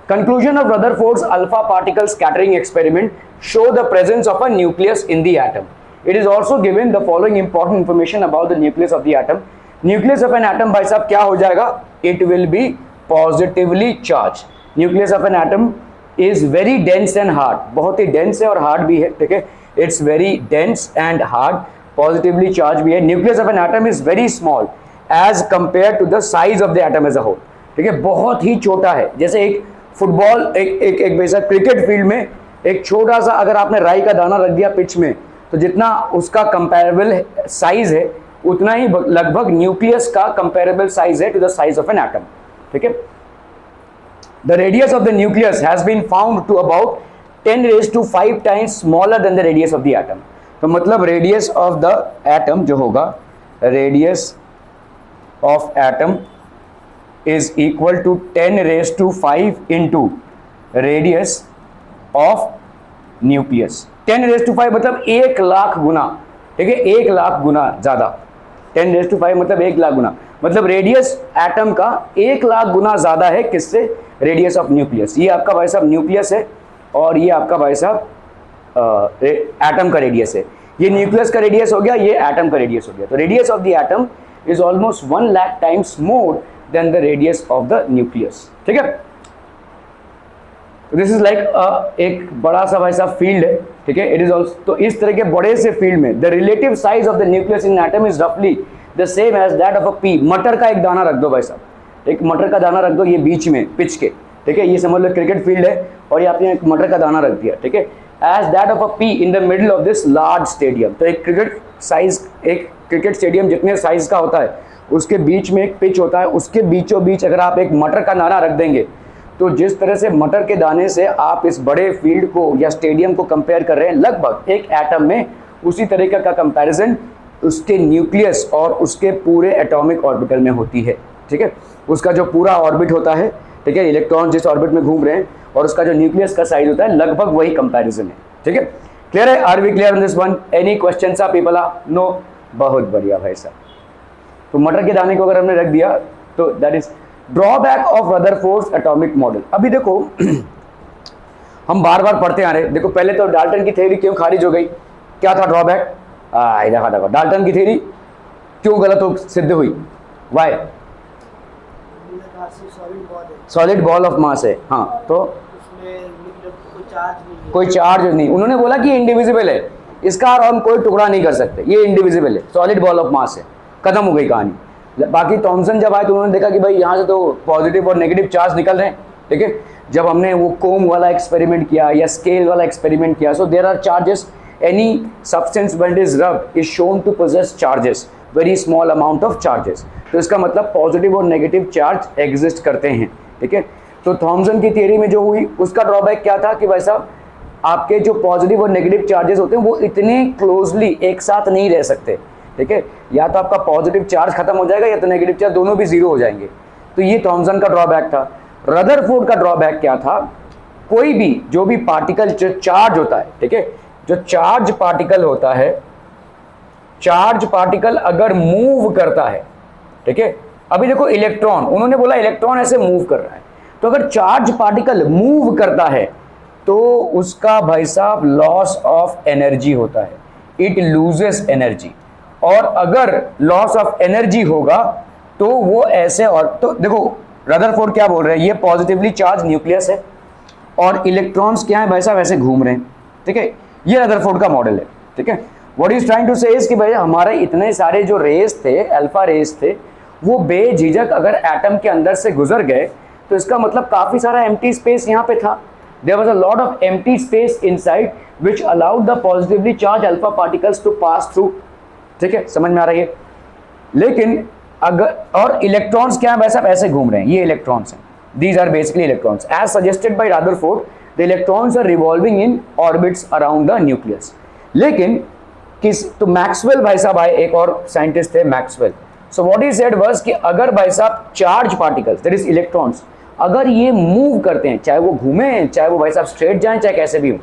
Conclusion of Rutherford's alpha particle scattering experiment show the presence of a nucleus in the atom. It is also given the following important information about the nucleus of the atom. Nucleus of an atom भाई साहब क्या हो जाएगा, it will B positively charge. Nucleus of an atom is very dense and hard, बहुत ही डेंस है और हार्ड भी है, ठीक है, it's very dense and hard, positively charge भी है। Nucleus of an atom is very small as compare to the size of the atom as a hole, ठीक है, बहुत ही छोटा है। जैसे एक फुटबॉल, एक वैसा क्रिकेट फील्ड में एक छोटा सा अगर आपने राई का दाना रख दिया पिच में, तो जितना उसका कंपेरेबल साइज है उतना ही लगभग न्यूक्लियस का कंपेरेबल साइज है to the size of an atom, ठीक है। The radius of the nucleus has been found to about 10⁵ times smaller than the radius of the atom. तो मतलब रेडियस ऑफ द एटम जो होगा, radius of atom is equal to 10⁵ into radius of nucleus. 10⁵ मतलब 1,00,000 गुना, ठीक है, 1,00,000 गुना ज्यादा, 10⁵ मतलब 1,00,000 गुना, मतलब रेडियस एटम का 1,00,000 गुना ज्यादा है किससे, रेडियस ऑफ न्यूक्लियस। ये आपका भाई साहब न्यूक्लियस है और ये आपका भाई साहब एटम का रेडियस है। ये न्यूक्लियस का रेडियस हो गया, ये एटम का रेडियस हो गया। तो radius of the atom is almost 1,00,000 times more than the radius of the nucleus, ठीक है। दिस इज लाइक एक बड़ा सा भाई साहब फील्ड है, ठीक है, इट इज ऑल्सो, तो इस तरह के बड़े से फील्ड में the relative size of the nucleus in atom is रफली the same as that of a pea. मटर का एक दाना रख दो भाई साहब, एक मटर का दाना रख दो ये बीच में पिच के, ठीक है, ये समझ लो क्रिकेट फील्ड है और ये आपने एक मटर का दाना रख दिया, ठीक है, as that of a pea in the middle of this large stadium. तो एक क्रिकेट स्टेडियम जितने साइज का होता है उसके बीच में एक पिच होता है, उसके बीचों बीच अगर आप एक मटर का दाना रख देंगे तो जिस तरह से मटर के दाने से आप इस बड़े फील्ड को या स्टेडियम को कंपेयर कर रहे हैं, लगभग एक एटम में उसी तरीके का कंपैरिजन उसके न्यूक्लियस और उसके पूरे एटॉमिक ऑर्बिटल में होती है, ठीक है। उसका जो पूरा ऑर्बिट होता है, ठीक है, इलेक्ट्रॉन जिस ऑर्बिट में घूम रहे हैं और उसका जो न्यूक्लियस का साइज होता है लगभग वही कंपैरिजन है, ठीक है। क्लियर है, are we clear on this one, any questions आप पीपल? नो, बहुत बढ़िया भाई साहब। तो मटर के दाने को अगर हमने रख दिया तो that is drawback of Rutherford's atomic model. अभी देखो हम बार बार पढ़ते आ रहे हैं, देखो पहले तो डाल्टन की थ्योरी क्यों खारिज हो गई, क्या था ड्रॉबैक, देखा डाल्टन की थ्योरी क्यों गलत हो सिद्ध हुई? Why? Solid ball of mass है, हाँ, तो कोई चार्ज नहीं। उन्होंने बोला कि इंडिविजिबल है, इसका और हम कोई टुकड़ा नहीं कर सकते, ये इंडिविजिबल है, सॉलिड बॉल ऑफ मास है, खत्म हो गई कहानी। बाकी थॉमसन जब आए तो उन्होंने देखा कि भाई यहाँ से तो पॉजिटिव और नेगेटिव चार्ज निकल रहे हैं, ठीक है। जब हमने वो कोम वाला एक्सपेरिमेंट किया या स्केल वाला एक्सपेरिमेंट किया, so there are charges, any substance when it is rubbed is shown to possess charges, very small amount of charges. तो इसका मतलब पॉजिटिव और नेगेटिव चार्ज एग्जिस्ट करते हैं, ठीक है। तो थॉमसन की थियरी में जो हुई उसका ड्रॉबैक क्या था कि भाई साहब आपके जो पॉजिटिव और नेगेटिव चार्जेस होते हैं वो इतने क्लोजली एक साथ नहीं रह सकते, ठीक है। या तो आपका पॉजिटिव चार्ज खत्म हो जाएगा या तो नेगेटिव चार्ज, दोनों भी जीरो हो जाएंगे। तो ये थॉमसन का ड्रॉबैक था। रदरफोर्ड का ड्रॉबैक क्या था? कोई भी जो भी पार्टिकल जो चार्ज होता है, ठीक है, जो चार्ज पार्टिकल होता है, चार्ज पार्टिकल अगर मूव करता है, ठीक है, अभी देखो इलेक्ट्रॉन, उन्होंने बोला इलेक्ट्रॉन ऐसे मूव कर रहा है, तो अगर चार्ज पार्टिकल मूव करता है तो उसका भाई साहब लॉस ऑफ एनर्जी होता है, इट लूजेस एनर्जी। और अगर लॉस ऑफ एनर्जी होगा तो वो ऐसे, और तो देखो रदरफोर्ड क्या बोल रहे हैं, ये पॉजिटिवली चार्ज न्यूक्लियस है और इलेक्ट्रॉन्स क्या है भाई साहब ऐसे घूम रहे हैं, ठीक है। ये रदरफोर्ड का मॉडल है, ठीक है। व्हाट इज ट्राइंग टू से इज कि भाई हमारे इतने सारे जो रेस थे, अल्फा रेस थे, वो बेझिझक अगर एटम के अंदर से गुजर गए तो इसका मतलब काफी सारा एम्प्टी स्पेस यहाँ पे था। There was a lot of empty space inside which allowed the positively charge alpha particles to pass through, ठीक है, समझ में आ रही है। लेकिन अगर, और इलेक्ट्रॉन्स क्या है वैसा ऐसे घूम रहे हैं, ये इलेक्ट्रॉन्स हैं, these are basically electrons as suggested by Rutherford, the electrons are revolving in orbits around the nucleus. लेकिन तो मैक्सवेल भाई साहब आए, एक और साइंटिस्ट थे Maxwell. So what he said was कि अगर भाई साहब charge particles that is electrons अगर ये मूव करते हैं, चाहे वो घूमे, चाहे वो भाई साहब स्ट्रेट जाएं, चाहे कैसे भी हो,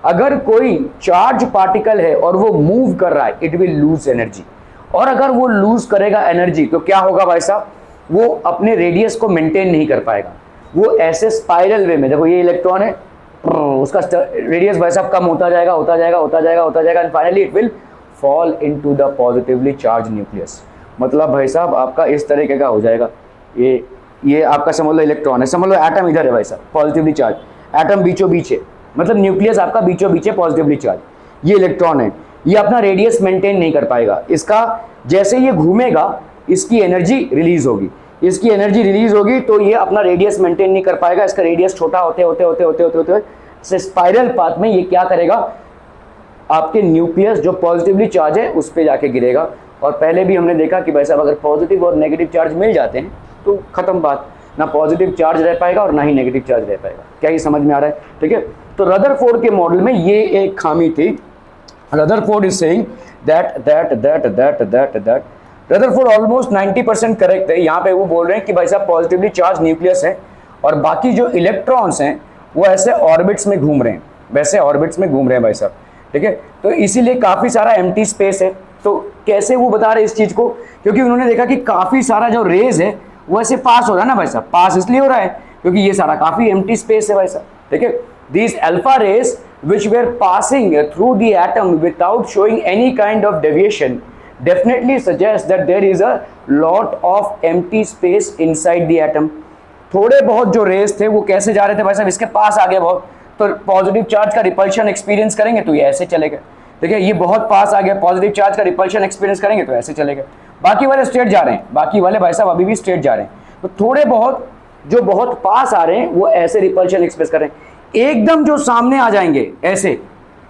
अगर कोई चार्ज पार्टिकल है और वो मूव कर रहा है, इट विल लूज एनर्जी। और अगर वो लूज करेगा एनर्जी तो क्या होगा भाई साहब, वो अपने रेडियस को मेंटेन नहीं कर पाएगा, वो ऐसे स्पाइरल वे में, देखो ये इलेक्ट्रॉन है, उसका रेडियस भाई साहब कम होता जाएगा, होता जाएगा, होता जाएगा, होता जाएगा, and finally it will fall into the positively charge nucleus. मतलब भाई साहब आपका इस तरीके का हो जाएगा, ये आपका समझ लो इलेक्ट्रॉन है, समझ लो एटम इधर है भाई साहब पॉजिटिवली चार्ज, एटम बीचों बीच है, मतलब न्यूक्लियस आपका बीचों बीच है पॉजिटिवली चार्ज, ये इलेक्ट्रॉन है, ये अपना रेडियस मेंटेन नहीं कर पाएगा, इसका जैसे ये घूमेगा इसकी एनर्जी रिलीज होगी, इसकी एनर्जी रिलीज होगी तो ये अपना रेडियस मेंटेन नहीं कर पाएगा, इसका रेडियस छोटा होते होते होते होते होते होते से स्पाइरल पाथ में ये क्या करेगा, आपके न्यूक्लियस जो पॉजिटिवली चार्ज है उस पर जाके गिरेगा। और पहले भी हमने देखा कि भाई साहब अगर पॉजिटिव और नेगेटिव चार्ज मिल जाते हैं तो खत्म बात, ना पॉजिटिव चार्ज रह पाएगा और ना ही नेगेटिव चार्ज रह पाएगा। क्या ये समझ में आ रहा है? ठीक है। तो रदरफोर्ड के मॉडल में ये एक खामी थी। Rutherford is saying that Rutherford almost 90% correct है। यहाँ पे वो बोल रहे हैं कि भाई साहब पॉजिटिवली चार्ज न्यूक्लियस है और बाकी जो इलेक्ट्रॉन्स हैं वो ऐसे ऑर्बिट्स में घूम रहे हैं, वैसे ऑर्बिट्स में घूम रहे हैं भाई साहब, ठीक है। तो इसीलिए काफ़ी सारा एम्प्टी स्पेस है। तो कैसे वो बता रहे हैं इस चीज़ को, क्योंकि उन्होंने देखा कि काफ़ी सारा जो रेज है वो ऐसे पास हो रहा है ना भाई साहब, पास इसलिए हो रहा है क्योंकि ये सारा काफ़ी एम्प्टी स्पेस है भाई साहब, ठीक है। These alpha rays which were passing through the atom without showing any kind of deviation definitely suggests that there is a lot of empty space inside the atom। थोड़े बहुत जो रेस थे वो कैसे जा रहे थे भाई साहब, इसके पास आ गए बहुत, तो पॉजिटिव चार्ज का रिपल्शन एक्सपीरियंस करेंगे तो ये ऐसे चले गए, ठीक है। ये बहुत पास आ गया, पॉजिटिव चार्ज का रिपल्शन एक्सपीरियंस करेंगे तो ऐसे चले गए। बाकी वाले स्ट्रेट जा रहे हैं, बाकी वाले भाई साहब अभी भी स्ट्रेट जा रहे हैं। तो थोड़े बहुत जो बहुत पास आ रहे हैं वो ऐसे रिपल्शन एक्सप्रेस कर रहे हैं। एकदम जो सामने आ जाएंगे ऐसे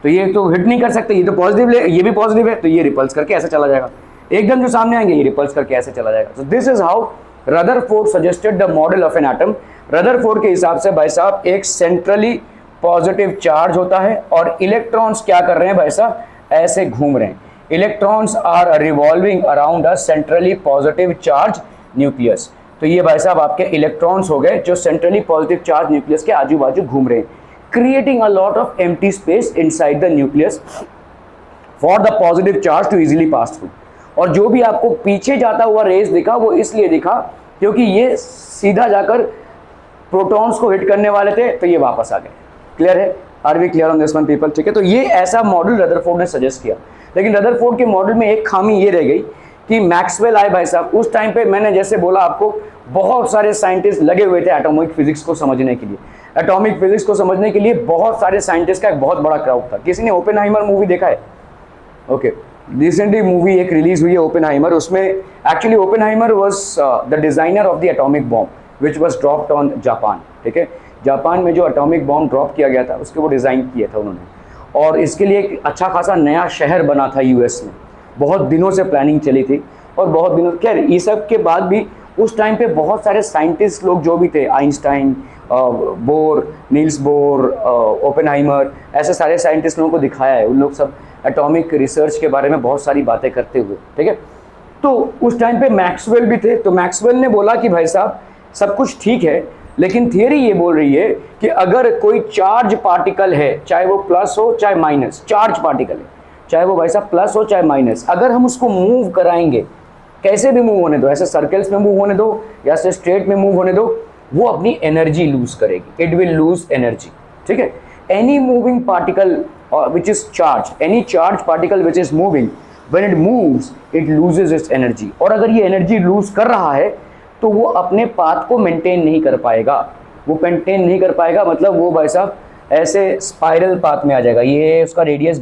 तो ये तो हिट नहीं कर सकते, ये तो पॉजिटिव है, ये भी पॉजिटिव है, तो ये रिपल्स करके ऐसे चला जाएगा। एकदम जो सामने आएंगे ये रिपल्स करके ऐसे चला जाएगा। So this is how Rutherford suggested the model of an atom. Rutherford के हिसाब से भाई साहब एक सेंट्रली पॉजिटिव चार्ज होता है और इलेक्ट्रॉन्स क्या कर रहे हैं भाई साहब, ऐसे घूम रहे हैं। Electrons are revolving around a centrally positive charge nucleus. तो ये भाई साहब आपके इलेक्ट्रॉन्स हो गए जो सेंट्रली पॉजिटिव चार्ज न्यूक्लियस के आजू बाजू घूम रहे हैं, creating a lot of empty space inside the nucleus for the positive charge to easily pass through. और जो भी आपको पीछे जाता हुआ रेस दिखा वो इसलिए दिखा क्योंकि ये सीधा जाकर प्रोटॉन्स को हिट करने वाले थे तो ये वापस आ गए। क्लियर है? Are we clear on this one people? ठीक है। तो ये ऐसा मॉडल रदरफोर्ड ने सजेस्ट किया, लेकिन रदरफोर्ड के मॉडल में एक खामी ये रह गई कि मैक्सवेल आए भाई साहब, उस टाइम पे मैंने जैसे बोला आपको, बहुत सारे साइंटिस्ट लगे हुए थे एटॉमिक फिजिक्स को समझने के लिए। एटॉमिक फिजिक्स को समझने के लिए बहुत सारे साइंटिस्ट का एक बहुत बड़ा क्राउड था। किसी ने ओपेनहाइमर मूवी देखा है? ओके, रिसेंटली मूवी एक रिलीज हुई है ओपेनहाइमर, उसमें actually Oppenheimer was the designer of the atomic bomb which was dropped on Japan. ठीक है, जापान में जो एटॉमिक बॉम्ब ड्रॉप किया गया था उसके वो डिज़ाइन किया था उन्होंने, और इसके लिए एक अच्छा खासा नया शहर बना था यूएस में। बहुत दिनों से प्लानिंग चली थी और बहुत दिनों, खैर ये सब के बाद भी उस टाइम पे बहुत सारे साइंटिस्ट लोग जो भी थे, Einstein, bore, Niels Bohr, Oppenheimer, ऐसे सारे साइंटिस्ट लोगों को दिखाया है। उन लोग सब एटॉमिक रिसर्च के बारे में बहुत सारी बातें करते हुए। ठीक है, तो उस टाइम पे मैक्सवेल भी थे। तो मैक्सवेल ने बोला कि भाई साहब सब कुछ ठीक है, लेकिन थियरी ये बोल रही है कि अगर कोई चार्ज पार्टिकल है, चाहे वो प्लस हो चाहे माइनस, चार्ज पार्टिकल है, चाहे वो भाई साहब प्लस हो चाहे माइनस, अगर हम उसको मूव कराएंगे, कैसे भी मूव होने दो, ऐसे सर्कल्स में मूव होने दो या ऐसे स्ट्रेट में मूव होने दो, वो अपनी एनर्जी लूज करेगी, इट विल लूज एनर्जी। ठीक है, any moving particle which is charge, any charge particle which is moving, when it moves it loses it's energy. और अगर ये एनर्जी लूज कर रहा है तो वो अपने पाथ को मेंटेन नहीं कर पाएगा। वो मेंटेन नहीं कर पाएगा मतलब वो भाई साहब ऐसे स्पाइरल पाथ में आ जाएगा, ये उसका रेडियस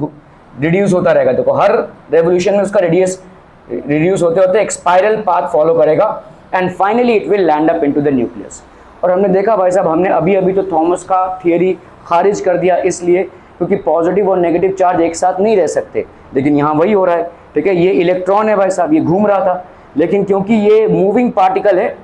रिड्यूस होता रहेगा। देखो हर रेवोल्यूशन में उसका रेडियस रिड्यूस होते होते एक स्पाइरल पाथ फॉलो करेगा and finally it will land up into the nucleus. और हमने देखा भाई साहब, हमने अभी अभी तो थॉमस का थियरी खारिज कर दिया, इसलिए क्योंकि पॉजिटिव और नेगेटिव चार्ज एक साथ नहीं रह सकते, लेकिन यहाँ वही हो रहा है। ठीक है, ये इलेक्ट्रॉन है भाई साहब, ये घूम रहा था, लेकिन क्योंकि ये मूविंग पार्टिकल है,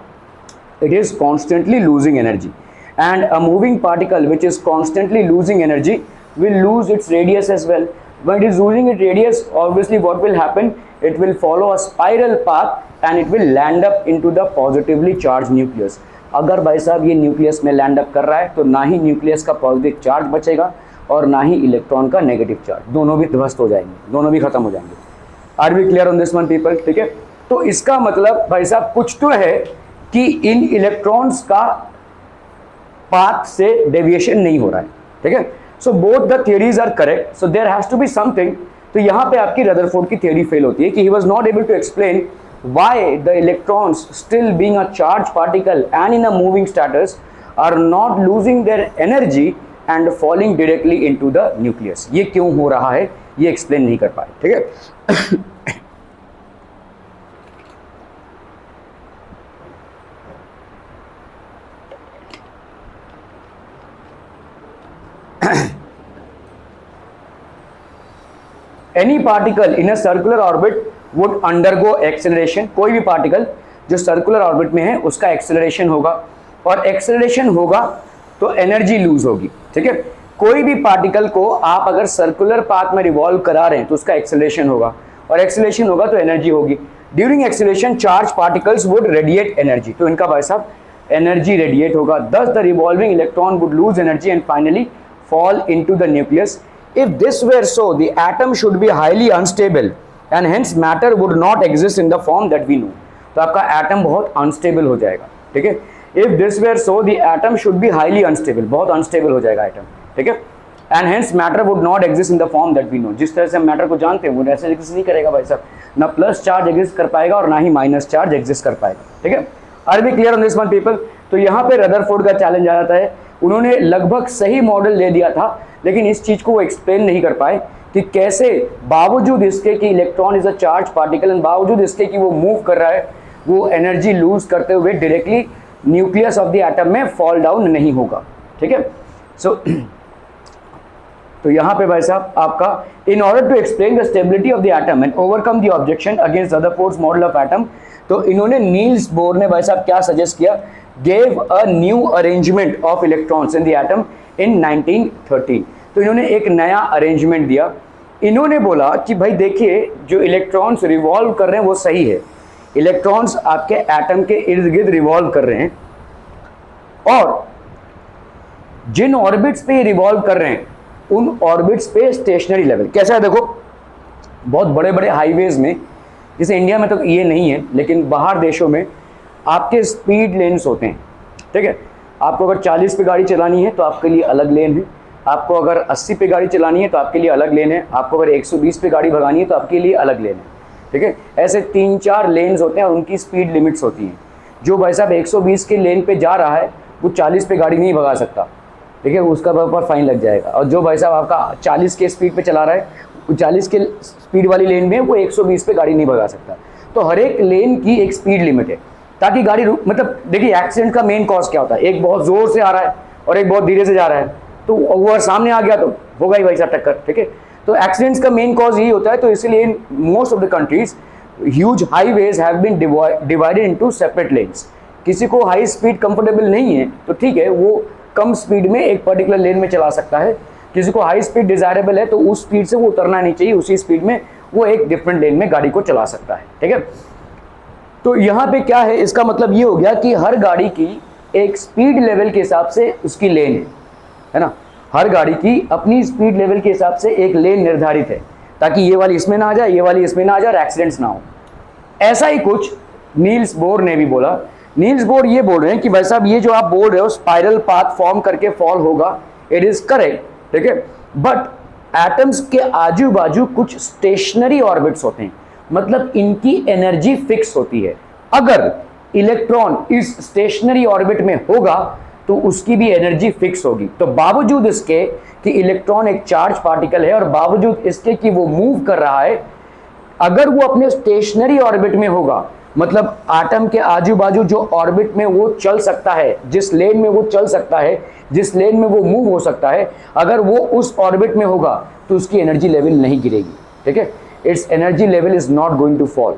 it is constantly losing energy, and a moving particle which is constantly losing energy will lose its radius as well. When it is losing its radius, obviously what will happen, it will follow a spiral path and it will land up into the positively charged nucleus. अगर भाई साहब ये न्यूक्लियस में लैंड अप कर रहा है तो ना ही न्यूक्लियस का पॉजिटिव चार्ज बचेगा और ना ही इलेक्ट्रॉन का नेगेटिव चार्ज, दोनों भी ध्वस्त हो जाएंगे, दोनों भी खत्म हो जाएंगे। Are we clear on this one people? ठीक है, तो इसका मतलब भाई साहब कुछ तो है कि इन इलेक्ट्रॉन्स का पाथ से डेविएशन नहीं हो रहा है। ठीक है, so both the theories are correct, so there has to be something. तो यहां पे आपकी रदरफोर्ड की थियरी फेल होती है कि he was not able to explain why the electrons still being a charge particle and in a moving status are not losing their energy and falling directly into the nucleus. ये क्यों हो रहा है ये एक्सप्लेन नहीं कर पाए। ठीक है, any particle in a circular orbit would undergo acceleration. कोई भी पार्टिकल जो सर्कुलर ऑर्बिट में है उसका एक्सेलरेशन होगा, और एक्सेलरेशन होगा तो एनर्जी लूज होगी। ठीक है, कोई भी पार्टिकल को आप अगर सर्कुलर पाथ में रिवॉल्व करा रहे हैं तो उसका एक्सेलरेशन होगा, और एक्सेलरेशन होगा तो एनर्जी होगी। During acceleration charge particles would radiate energy, तो इनका भाई साहब एनर्जी रेडिएट होगा। दस the revolving electron would lose energy and finally fall into the nucleus. If this were so, the atom should be highly unstable and hence matter would not exist in the form that we know. तो आपका एटम बहुत अनस्टेबल हो जाएगा। ठीक है, if this were so, the atom should be highly unstable, बहुत अनस्टेबल हो जाएगा एटम। ठीक है, and hence matter would not exist in the form that we know. जिस तरह से हम मैटर को जानते हैं वो ऐसे एग्जिस्ट नहीं करेगा भाई साहब, ना प्लस चार्ज एग्जिस्ट कर पाएगा और ना ही माइनस चार्ज एग्जिस्ट कर पाएगा। ठीक है, are we clear on this one people? तो यहाँ पे रदरफोर्ड का चैलेंज आ जाता है। उन्होंने लगभग सही मॉडल दे दिया था, लेकिन इस चीज को वो एक्सप्लेन नहीं कर पाए कि कैसे बावजूद इसके कि electron is a charge particle and बावजूद इसके कि वो मूव कर रहा है, वो एनर्जी लूज करते हुए directly nucleus of the atom में फॉल डाउन नहीं होगा। ठीक है, सो तो यहाँ पे भाई साहब आपका in order to explain the stability of the atom and overcome the objection against Rutherford's model of atom, तो इन्होंने नील्स बोर ने भाई साहब क्या सजेस्ट किया, gave a new arrangement of electrons in the atom in 1913। तो इन्होंने एक नया अरेंजमेंट दिया। इन्होंने बोला कि भाई देखिए जो इलेक्ट्रॉन्स रिवॉल्व कर रहे हैं वो सही है, इलेक्ट्रॉन्स आपके एटम के इर्द गिर्द रिवॉल्व कर रहे हैं, और जिन ऑर्बिट्स पे रिवॉल्व कर रहे हैं उन ऑर्बिट्स पे स्टेशनरी लेवल कैसा है। देखो बहुत बड़े बड़े हाईवेज में, जैसे इंडिया में तो ये नहीं है लेकिन बाहर देशों में आपके स्पीड लेन्स होते हैं। ठीक है, आपको अगर 40 पे गाड़ी चलानी है तो आपके लिए अलग लेन है, आपको अगर 80 पे गाड़ी चलानी है तो आपके लिए अलग लेन है, आपको अगर 120 पे गाड़ी भगानी है तो आपके लिए अलग लेन है। ठीक है। ऐसे 3-4 लेन्स होते हैं और उनकी स्पीड लिमिट्स होती हैं। जो भाई साहब 120 के लेन पे जा रहा है वो 40 पे गाड़ी नहीं भगा सकता, ठीक है, उसका ऊपर फाइन लग जाएगा। और जो भाई साहब आपका 40 के स्पीड पे चला रहा है, वो 40 के स्पीड वाली लेन में वो 120 पे गाड़ी नहीं भगा सकता। तो हर एक लेन की एक स्पीड लिमिट है ताकि गाड़ी मतलब देखिए एक्सीडेंट का मेन कॉज क्या होता है, एक बहुत जोर से आ रहा है और एक बहुत धीरे से जा रहा है, तो वो सामने आ गया तो होगा ही भाई साहब टक्कर, ठीक है। तो एक्सीडेंट्स का मेन कॉज यही होता है। तो इसलिए in most of the countries huge highways have been divided into separate lanes. किसी को हाई स्पीड कंफर्टेबल नहीं है तो ठीक है, वो कम स्पीड में एक पर्टिकुलर लेन में चला सकता है। किसी को हाई स्पीड डिजायरेबल है तो उस स्पीड से वो उतरना नहीं चाहिए, उसी स्पीड में वो एक डिफरेंट लेन में गाड़ी को चला सकता है, ठीक है। तो यहाँ पे क्या है, इसका मतलब ये हो गया कि हर गाड़ी की एक स्पीड लेवल के हिसाब से उसकी लेन है ना। हर गाड़ी की अपनी स्पीड लेवल के हिसाब से एक लेन निर्धारित है ताकि ये वाली इसमें ना आ जाए, ये वाली इसमें ना आ जाए और एक्सीडेंट्स ना हो। ऐसा ही कुछ नील्स बोर ने भी बोला। नील्स बोर ये बोल रहे हैं कि भाई साहब ये जो आप बोल रहे हो स्पाइरल पाथ फॉर्म करके फॉल होगा, इट इज करेक्ट, ठीक है, बट एटम्स के आजू बाजू कुछ स्टेशनरी ऑर्बिट्स होते हैं, मतलब इनकी एनर्जी फिक्स होती है। अगर इलेक्ट्रॉन इस स्टेशनरी ऑर्बिट में होगा तो उसकी भी एनर्जी फिक्स होगी। तो बावजूद इसके कि इलेक्ट्रॉन एक चार्ज पार्टिकल है और बावजूद इसके कि वो मूव कर रहा है, अगर वो अपने स्टेशनरी ऑर्बिट में होगा, मतलब एटम के आजू बाजू जो ऑर्बिट में वो चल सकता है, जिस लेन में वो चल सकता है, जिस लेन में वो मूव हो सकता है, अगर वो उस ऑर्बिट में होगा तो उसकी एनर्जी लेवल नहीं गिरेगी, ठीक है। Its energy level is not going to fall,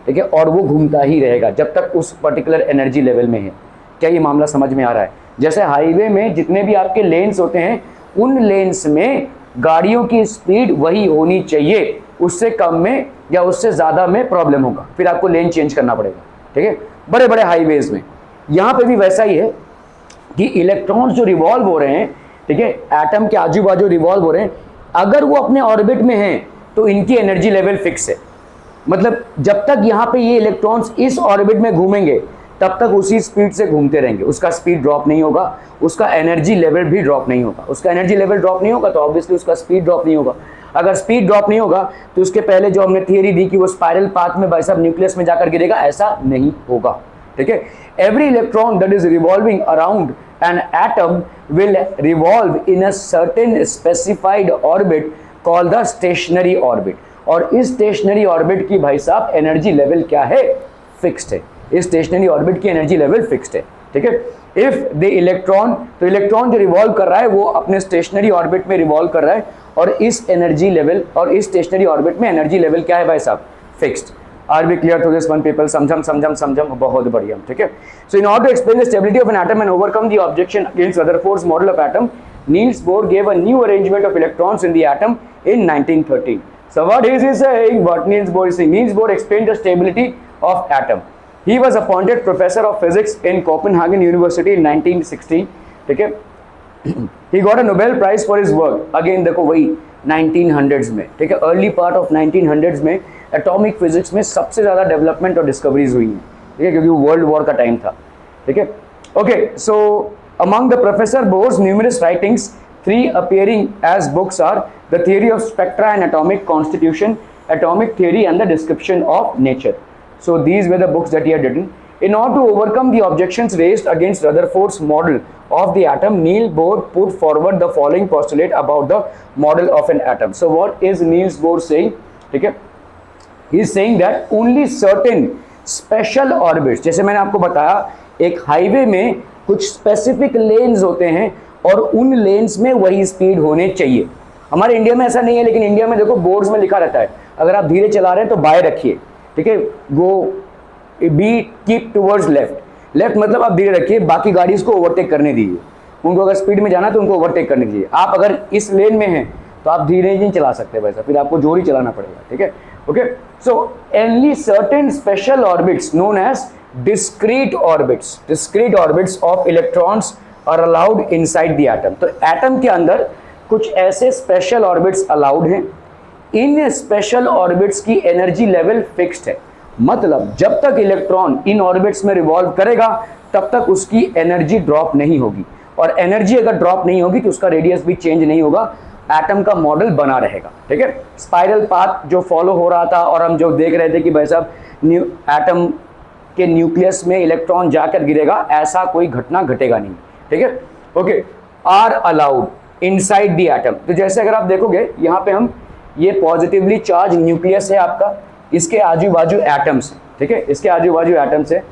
ठीक है, और वो घूमता ही रहेगा जब तक उस पर्टिकुलर एनर्जी लेवल में है। क्या ये मामला समझ में आ रहा है? जैसे हाईवे में जितने भी आपके लेन्स होते हैं, उन लेन्स में गाड़ियों की स्पीड वही होनी चाहिए, उससे कम में या उससे ज़्यादा में प्रॉब्लम होगा, फिर आपको लेन चेंज करना पड़ेगा, ठीक है। बड़े बड़े हाईवेज में यहाँ पे भी वैसा ही है कि इलेक्ट्रॉन्स जो रिवॉल्व हो रहे हैं, ठीक है, एटम के आजू बाजू रिवॉल्व हो रहे हैं, अगर वो अपने ऑर्बिट में हैं तो इनकी एनर्जी लेवल फिक्स है। मतलब जब तक यहाँ पे ये इलेक्ट्रॉन्स इस ऑर्बिट में घूमेंगे तब तक उसी स्पीड से घूमते रहेंगे, उसका स्पीड ड्रॉप नहीं होगा, उसका एनर्जी लेवल भी ड्रॉप नहीं होगा। उसका एनर्जी लेवल ड्रॉप नहीं होगा तो ऑब्वियसली उसका स्पीड ड्रॉप नहीं होगा। अगर स्पीड ड्रॉप नहीं होगा तो उसके पहले जो हमने थियरी दी कि वो स्पाइरल पाथ में भाई साहब न्यूक्लियस में जाकर गिरेगा, ऐसा नहीं होगा, ठीक है। Every electron that is revolving around an atom will revolve in a certain specified orbit called the stationery orbit. और इस स्टेशनरी ऑर्बिट की भाई साहब एनर्जी लेवल क्या है? फिक्स्ड है। इस स्टेशनरी ऑर्बिट की एनर्जी लेवल फिक्स्ड है, ठीक है। इफ द इलेक्ट्रॉन, तो इलेक्ट्रॉन जो रिवॉल्व कर रहा है वो अपने स्टेशनरी ऑर्बिट में रिवॉल्व कर रहा है और इस एनर्जी लेवल और इस स्टेशनरी ऑर्बिट में एनर्जी लेवल क्या है भाई साहब? Fixed. Are B clear to this one people? समझम बहुत बढ़िया, ठीक है। So in order to explain the stability of an atom and overcome the objection against Rutherford's model of atom, Niels Bohr gave a new arrangement of electrons in the atom in 1913. So what is he saying? What Niels Bohr is saying? Niels Bohr explained the stability of atom. He was appointed professor of physics in Copenhagen University in 1916. ठीक है, he got a Nobel Prize for his work. Again देखो वही 1900s में, ठीक है, अर्ली पार्ट ऑफ 1900s में एटॉमिक फिजिक्स में सबसे ज़्यादा डेवलपमेंट और डिस्कवरीज हुई हैं, ठीक है, क्योंकि वर्ल्ड वॉर का टाइम था, ठीक है। Okay, so among the Professor Bohr's numerous writings, 3 appearing as books are The Theory of Spectra and Atomic Constitution, Atomic Theory and the Description of Nature. So these were the books that he had written. In order to overcome the objections raised against Rutherford's model of the atom, Niels Bohr put forward the following postulate about the model of an atom. So what is Niels Bohr saying? Okay, he is saying that only certain special orbits, जैसे मैंने आपको बताया एक हाईवे में कुछ स्पेसिफिक लेन्स होते हैं और उन लेन्स में वही स्पीड होने चाहिए। हमारे इंडिया में ऐसा नहीं है, लेकिन इंडिया में देखो बोर्ड्स में लिखा रहता है अगर आप धीरे चला रहे हैं तो बाय रखिए, ठीक है, go be keep towards left. Left मतलब आप धीरे रखिए, बाकी गाड़ीज को ओवरटेक करने दीजिए, उनको अगर स्पीड में जाना है तो उनको ओवरटेक करने दीजिए। आप अगर इस लेन में हैं तो आप धीरे नहीं चला सकते वैसा, फिर आपको जोर ही चलाना पड़ेगा, ठीक है। Okay, so only certain special orbits known as discrete orbits of electrons are allowed inside the atom. तो एटम के अंदर कुछ ऐसे स्पेशल ऑर्बिट्स अलाउड हैं। इन स्पेशल ऑर्बिट्स की एनर्जी लेवल फिक्स्ड है, मतलब जब तक इलेक्ट्रॉन इन ऑर्बिट्स में रिवॉल्व करेगा तब तक उसकी एनर्जी ड्रॉप नहीं होगी, और एनर्जी अगर ड्रॉप नहीं होगी तो उसका रेडियस भी चेंज नहीं होगा, एटम का मॉडल बना रहेगा, ठीक है। स्पाइरल पाथ जो फॉलो हो रहा था और हम जो देख रहे थे कि भाई साहब एटम के न्यूक्लियस में इलेक्ट्रॉन जाकर गिरेगा, ऐसा कोई घटना घटेगा नहीं, ठीक है। Okay, are allowed inside the atom. तो जैसे अगर आप देखोगे यहाँ पे हम, ये पॉजिटिवली चार्ज न्यूक्लियस है आपका, इसके आजू बाजू एटम्स, ठीक है, इसके आजू बाजू एटम्स है,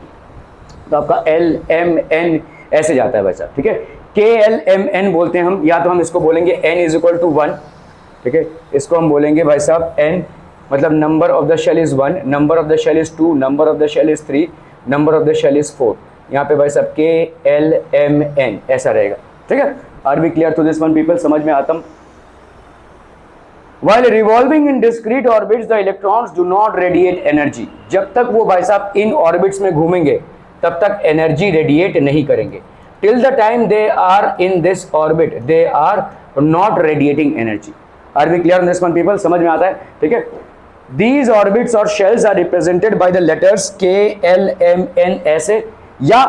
तो आपका एल एम एन ऐसे जाता है वैसा, ठीक है। के एल एम एन बोलते हैं हम, या तो हम इसको बोलेंगे एन इज इक्वल टू 1, ठीक है, इसको हम बोलेंगे भाई साहब एन, मतलब number of the shell is 1, number of the shell is 2, number of the shell is 3, number of the shell is 4। यहाँ पे भाई साहब के एल एम एन ऐसा रहेगा, ठीक है। Are B clear to this one people, समझ में आता? While revolving in discrete orbits, the electrons do not radiate energy. जब तक वो भाई साहब इन ऑर्बिट्स में घूमेंगे तब तक एनर्जी रेडिएट नहीं करेंगे। Till the time they are in this orbit, they are not radiating energy. Are we clear on this one people? समझ में आता है, ठीक है। These orbits or shells are represented by the letters K, L, M, N ऐसे, या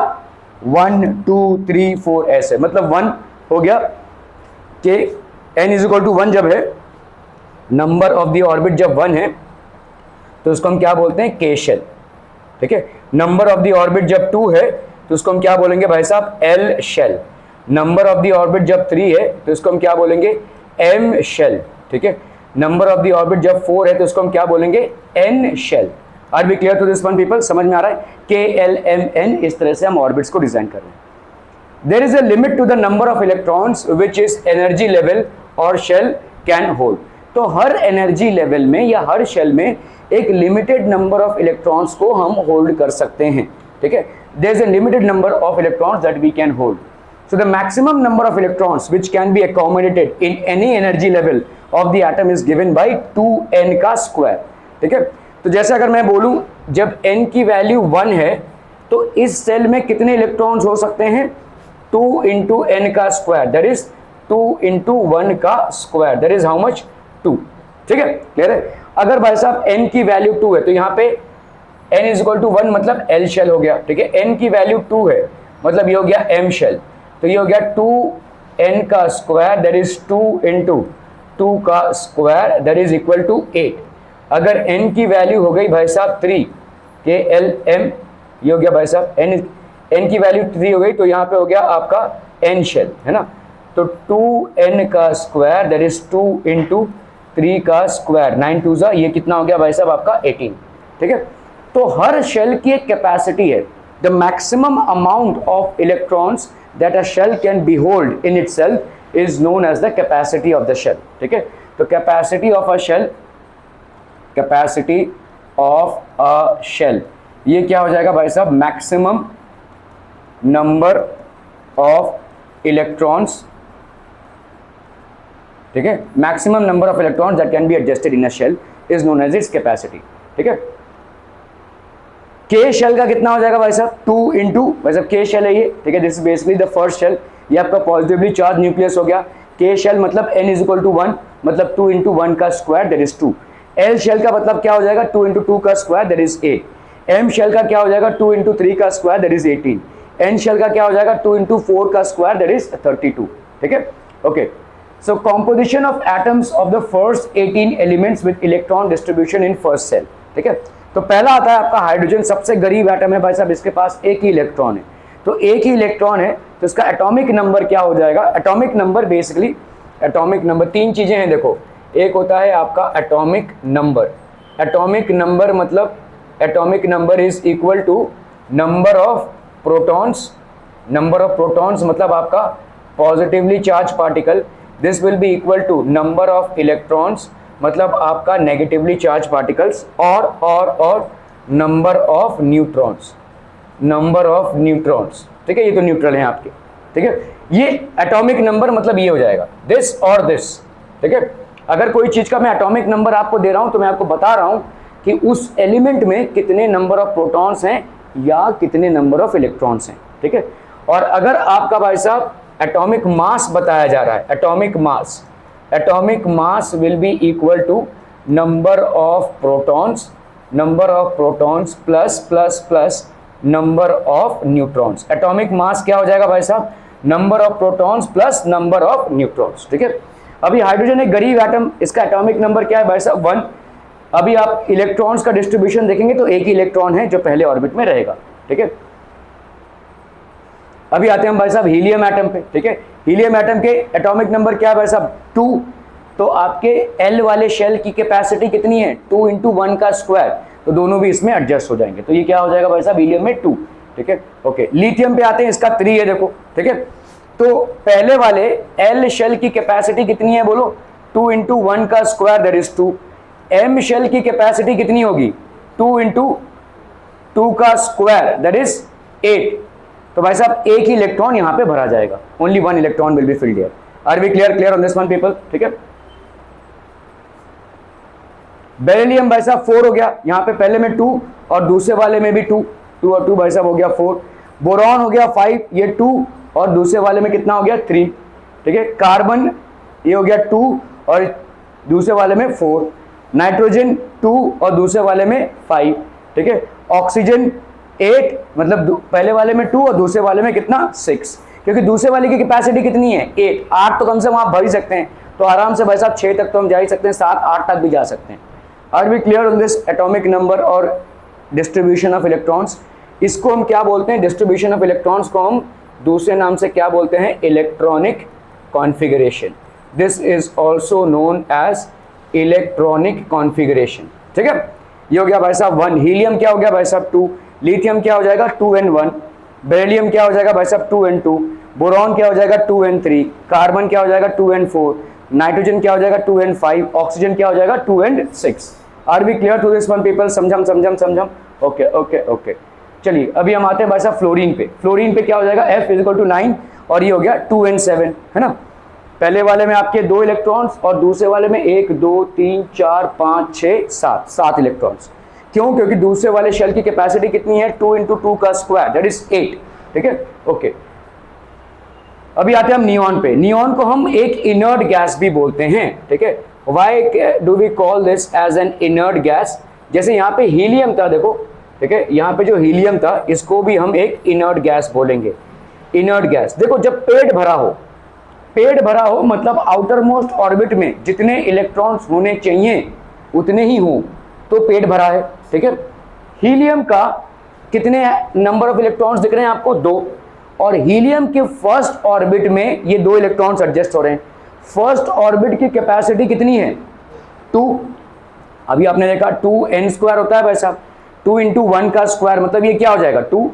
1, 2, 3, 4 ऐसे, मतलब 1 हो गया, K N is equal to 1 जब है, नंबर ऑफ द ऑर्बिट जब 1 है तो उसको हम क्या बोलते हैं, के शेल, ठीक है। नंबर ऑफ द ऑर्बिट जब 2 है तो उसको हम क्या बोलेंगे भाई साहब, L shell. Number of the orbit जब 3 है तो उसको हम क्या बोलेंगे, एम शेल, ठीक है। नंबर ऑफ द ऑर्बिट जब 4 है तो उसको हम क्या बोलेंगे, N shell. Are B clear to this one people, समझ में आ रहा है? के एल एम एन, इस तरह से हम ऑर्बिट्स को डिजाइन कर रहे हैं। There is a limit to the number of electrons which is energy level और शेल कैन होल्ड। तो हर एनर्जी लेवल में या हर शेल में एक लिमिटेड नंबर ऑफ इलेक्ट्रॉन्स को हम होल्ड कर सकते हैं, ठीक है। There is a limited number of electrons that we can hold. So the maximum number of electrons which can be accommodated in any energy level of the atom is given by 2n का स्क्वायर, ठीक है। तो जैसे अगर मैं बोलूं जब n की वैल्यू 1 है तो इस सेल में कितने इलेक्ट्रॉन्स हो सकते हैं, 2 इंटू n का स्क्वायर, दैट इज 2 इंटू 1 का square, that is how much, 2, ठीक है, क्लियर है। अगर भाई साहब n की वैल्यू 2 है तो यहाँ पे n इज इक्वल टू 1 मतलब l शेल हो गया, ठीक है। n की वैल्यू 2 है मतलब ये हो गया m शेल, तो ये हो गया 2n का स्क्वायर, दैट इज 2 इंटू 2 का square, that is equal to 8। अगर n की वैल्यू हो गई भाई साहब 3, के एल एम, ये हो गया भाई साहब n की वैल्यू 3 हो गई तो यहाँ पे हो गया आपका n शेल, है ना। तो 2n का स्क्वायर, दैट इज 2 इंटू 3 का स्क्वायर, 9 2 ज़ा, ये कितना हो गया भाई साहब आपका 18, ठीक है। तो हर शेल की एक कैपेसिटी है। The maximum amount of electrons that a shell can be hold in itself is known as the capacity of the shell, ठीक है। तो capacity of a shell, capacity of a shell, ये क्या हो जाएगा भाई साहब, मैक्सिमम नंबर ऑफ इलेक्ट्रॉन्स, ठीक है। Maximum number of electrons that can be adjusted in a shell is known as its capacity, ठीक है। के शेल का कितना हो जाएगा भाई साहब, 2 इंटू, भाई साहब के शेल है ये, ठीक है, this is basically the first shell, ये आपका पॉजिटिवली चार्ज न्यूक्लियस हो गया। के शेल मतलब n इज इक्वल टू 1 मतलब 2 इंटू 1 का square, that is 2। L shell का मतलब क्या हो जाएगा, 2 इंटू 2 का square, that is 8। M shell का क्या हो जाएगा, 2 इंटू 3 का square, that is 18। N shell का क्या हो जाएगा, 2 इंटू 4 का स्क्वायर, दैट इज 32, ठीक है। Okay, so composition of atoms of the first 18 elements with electron distribution in first cell, ठीक है। तो पहला आता है आपका हाइड्रोजन, सबसे गरीब एटम है भाई साहब, इसके पास एक ही इलेक्ट्रॉन है, तो एक ही इलेक्ट्रॉन है तो इसका एटॉमिक नंबर क्या हो जाएगा। Atomic number basically, atomic number 3 चीजें हैं, देखो, एक होता है आपका एटॉमिक नंबर। एटॉमिक नंबर मतलब atomic number is equal to number of protons, number of protons मतलब आपका positively charge particle, this will be equal to number of electrons मतलब आपका नेगेटिवली चार्ज पार्टिकल्स, और number of neutrons, number of neutrons, ठीक है, ये तो न्यूट्रल हैं आपके, ठीक है। ये एटॉमिक नंबर मतलब ये हो जाएगा दिस और दिस, ठीक है। अगर कोई चीज का मैं एटॉमिक नंबर आपको दे रहा हूं तो मैं आपको बता रहा हूं कि उस एलिमेंट में कितने नंबर ऑफ प्रोटॉन्स हैं या कितने नंबर ऑफ इलेक्ट्रॉन्स हैं, ठीक है। और अगर आपका भाई साहब एटॉमिक मास बताया जा रहा है, atomic mass will be equal to number of protons plus plus plus number of neutrons. Atomic mass क्या हो जाएगा भाई साहब, number of protons plus number of neutrons, ठीक है। अभी हाइड्रोजन एक गरीब एटम, इसका एटॉमिक नंबर क्या है भाई साहब 1। अभी आप इलेक्ट्रॉन्स का डिस्ट्रीब्यूशन देखेंगे तो एक ही इलेक्ट्रॉन है जो पहले ऑर्बिट में रहेगा, ठीक है। अभी आते हैं हम भाई साहब हीलियम एटम पे, ठीक है। हीलियम एटम के एटॉमिक नंबर क्या है भाई साहब 2। तो आपके एल वाले शेल की कैपेसिटी कितनी है 2 × 1 का स्क्वायर, तो दोनों भी इसमें एडजस्ट हो जाएंगे, तो ये क्या हो जाएगा भाई साहब हीलियम में 2, ठीक है। ओके, लिथियम पे आते हैं, इसका 3 है देखो, ठीक है। तो पहले वाले एल शेल की कैपेसिटी कितनी है बोलो 2 × 1 का square that is 2। M shell की कैपेसिटी कितनी होगी 2 × 2 का स्क्वायर दैट इज 8। तो भाई साहब एक ही इलेक्ट्रॉन यहां पे भरा जाएगा, only 1 electron will be filled here. Are we clear on this one people, ठीक है। बेरिलियम भाई साहब 4 हो गया, यहां पे पहले में 2 और दूसरे वाले में भी 2 और 2 भाई साहब हो गया 4। बोरॉन हो गया 5, ये 2 और दूसरे वाले में कितना हो गया 3, ठीक है। कार्बन ये हो गया 2 और दूसरे वाले में 4। नाइट्रोजन 2 और दूसरे वाले में 5, ठीक है। ऑक्सीजन 8, मतलब पहले वाले में 2 और दूसरे वाले में कितना 6, क्योंकि दूसरे वाले की कैपेसिटी कितनी है 8 तो कम से कम आप भर ही सकते हैं, तो आराम से भाई साहब 6 तक तो हम जा ही सकते हैं, 7 8 तक भी जा सकते हैं। Are we clear on this atomic number और डिस्ट्रीब्यूशन ऑफ इलेक्ट्रॉन्स। इसको हम क्या बोलते हैं, डिस्ट्रीब्यूशन ऑफ इलेक्ट्रॉन्स को हम दूसरे नाम से क्या बोलते हैं, electronic configuration. This is also known as electronic configuration, ठीक है। ये हो गया भाई साहब 1। हीलियम क्या हो गया भाई साहब 2। लिथियम क्या हो जाएगा 2 & 1। बेरिलियम क्या हो जाएगा भाई साहब 2 & 2। बोरॉन क्या हो जाएगा 2 & 3। कार्बन क्या हो जाएगा 2 & 4। नाइट्रोजन क्या हो जाएगा 2 & 5। ऑक्सीजन क्या हो जाएगा 2 & 6। Are we clear to this one people, समझम। ओके ओके ओके, चलिए अभी हम आते हैं भाई साहब फ्लोरीन पे। फ्लोरीन पे क्या हो जाएगा F = 9 और ये हो गया 2 & 7, है ना। पहले वाले में आपके 2 इलेक्ट्रॉन्स और दूसरे वाले में 1 2 3 4 5 6 7 इलेक्ट्रॉन्स। क्यों, क्योंकि दूसरे वाले शेल की कैपेसिटी कितनी है 2 × 2 का स्क्वायर दैट इज 8, ठीक है। ओके, अभी आते हैं हम नियॉन पे। नियॉन को हम एक इनर्ट गैस भी बोलते हैं, ठीक है। Why do we call this as an inert gas. जैसे यहाँ पे हीलियम था देखो, ठीक है, यहाँ पे जो हीलियम था इसको भी हम एक इनर्ट गैस बोलेंगे। इनर्ट गैस देखो, जब पेट भरा हो मतलब आउटर मोस्ट ऑर्बिट में जितने इलेक्ट्रॉन्स होने चाहिए उतने ही हों तो पेट भरा है, ठीक है। हीलियम का कितने नंबर ऑफ इलेक्ट्रॉन्स दिख रहे हैं आपको 2, और हीलियम के फर्स्ट ऑर्बिट में ये 2 इलेक्ट्रॉन्स एडजस्ट हो रहे हैं। फर्स्ट ऑर्बिट की कैपेसिटी कितनी है 2। अभी आपने देखा 2n² होता है भाई साहब, 2 × 1 का स्क्वायर, मतलब ये क्या हो जाएगा 2,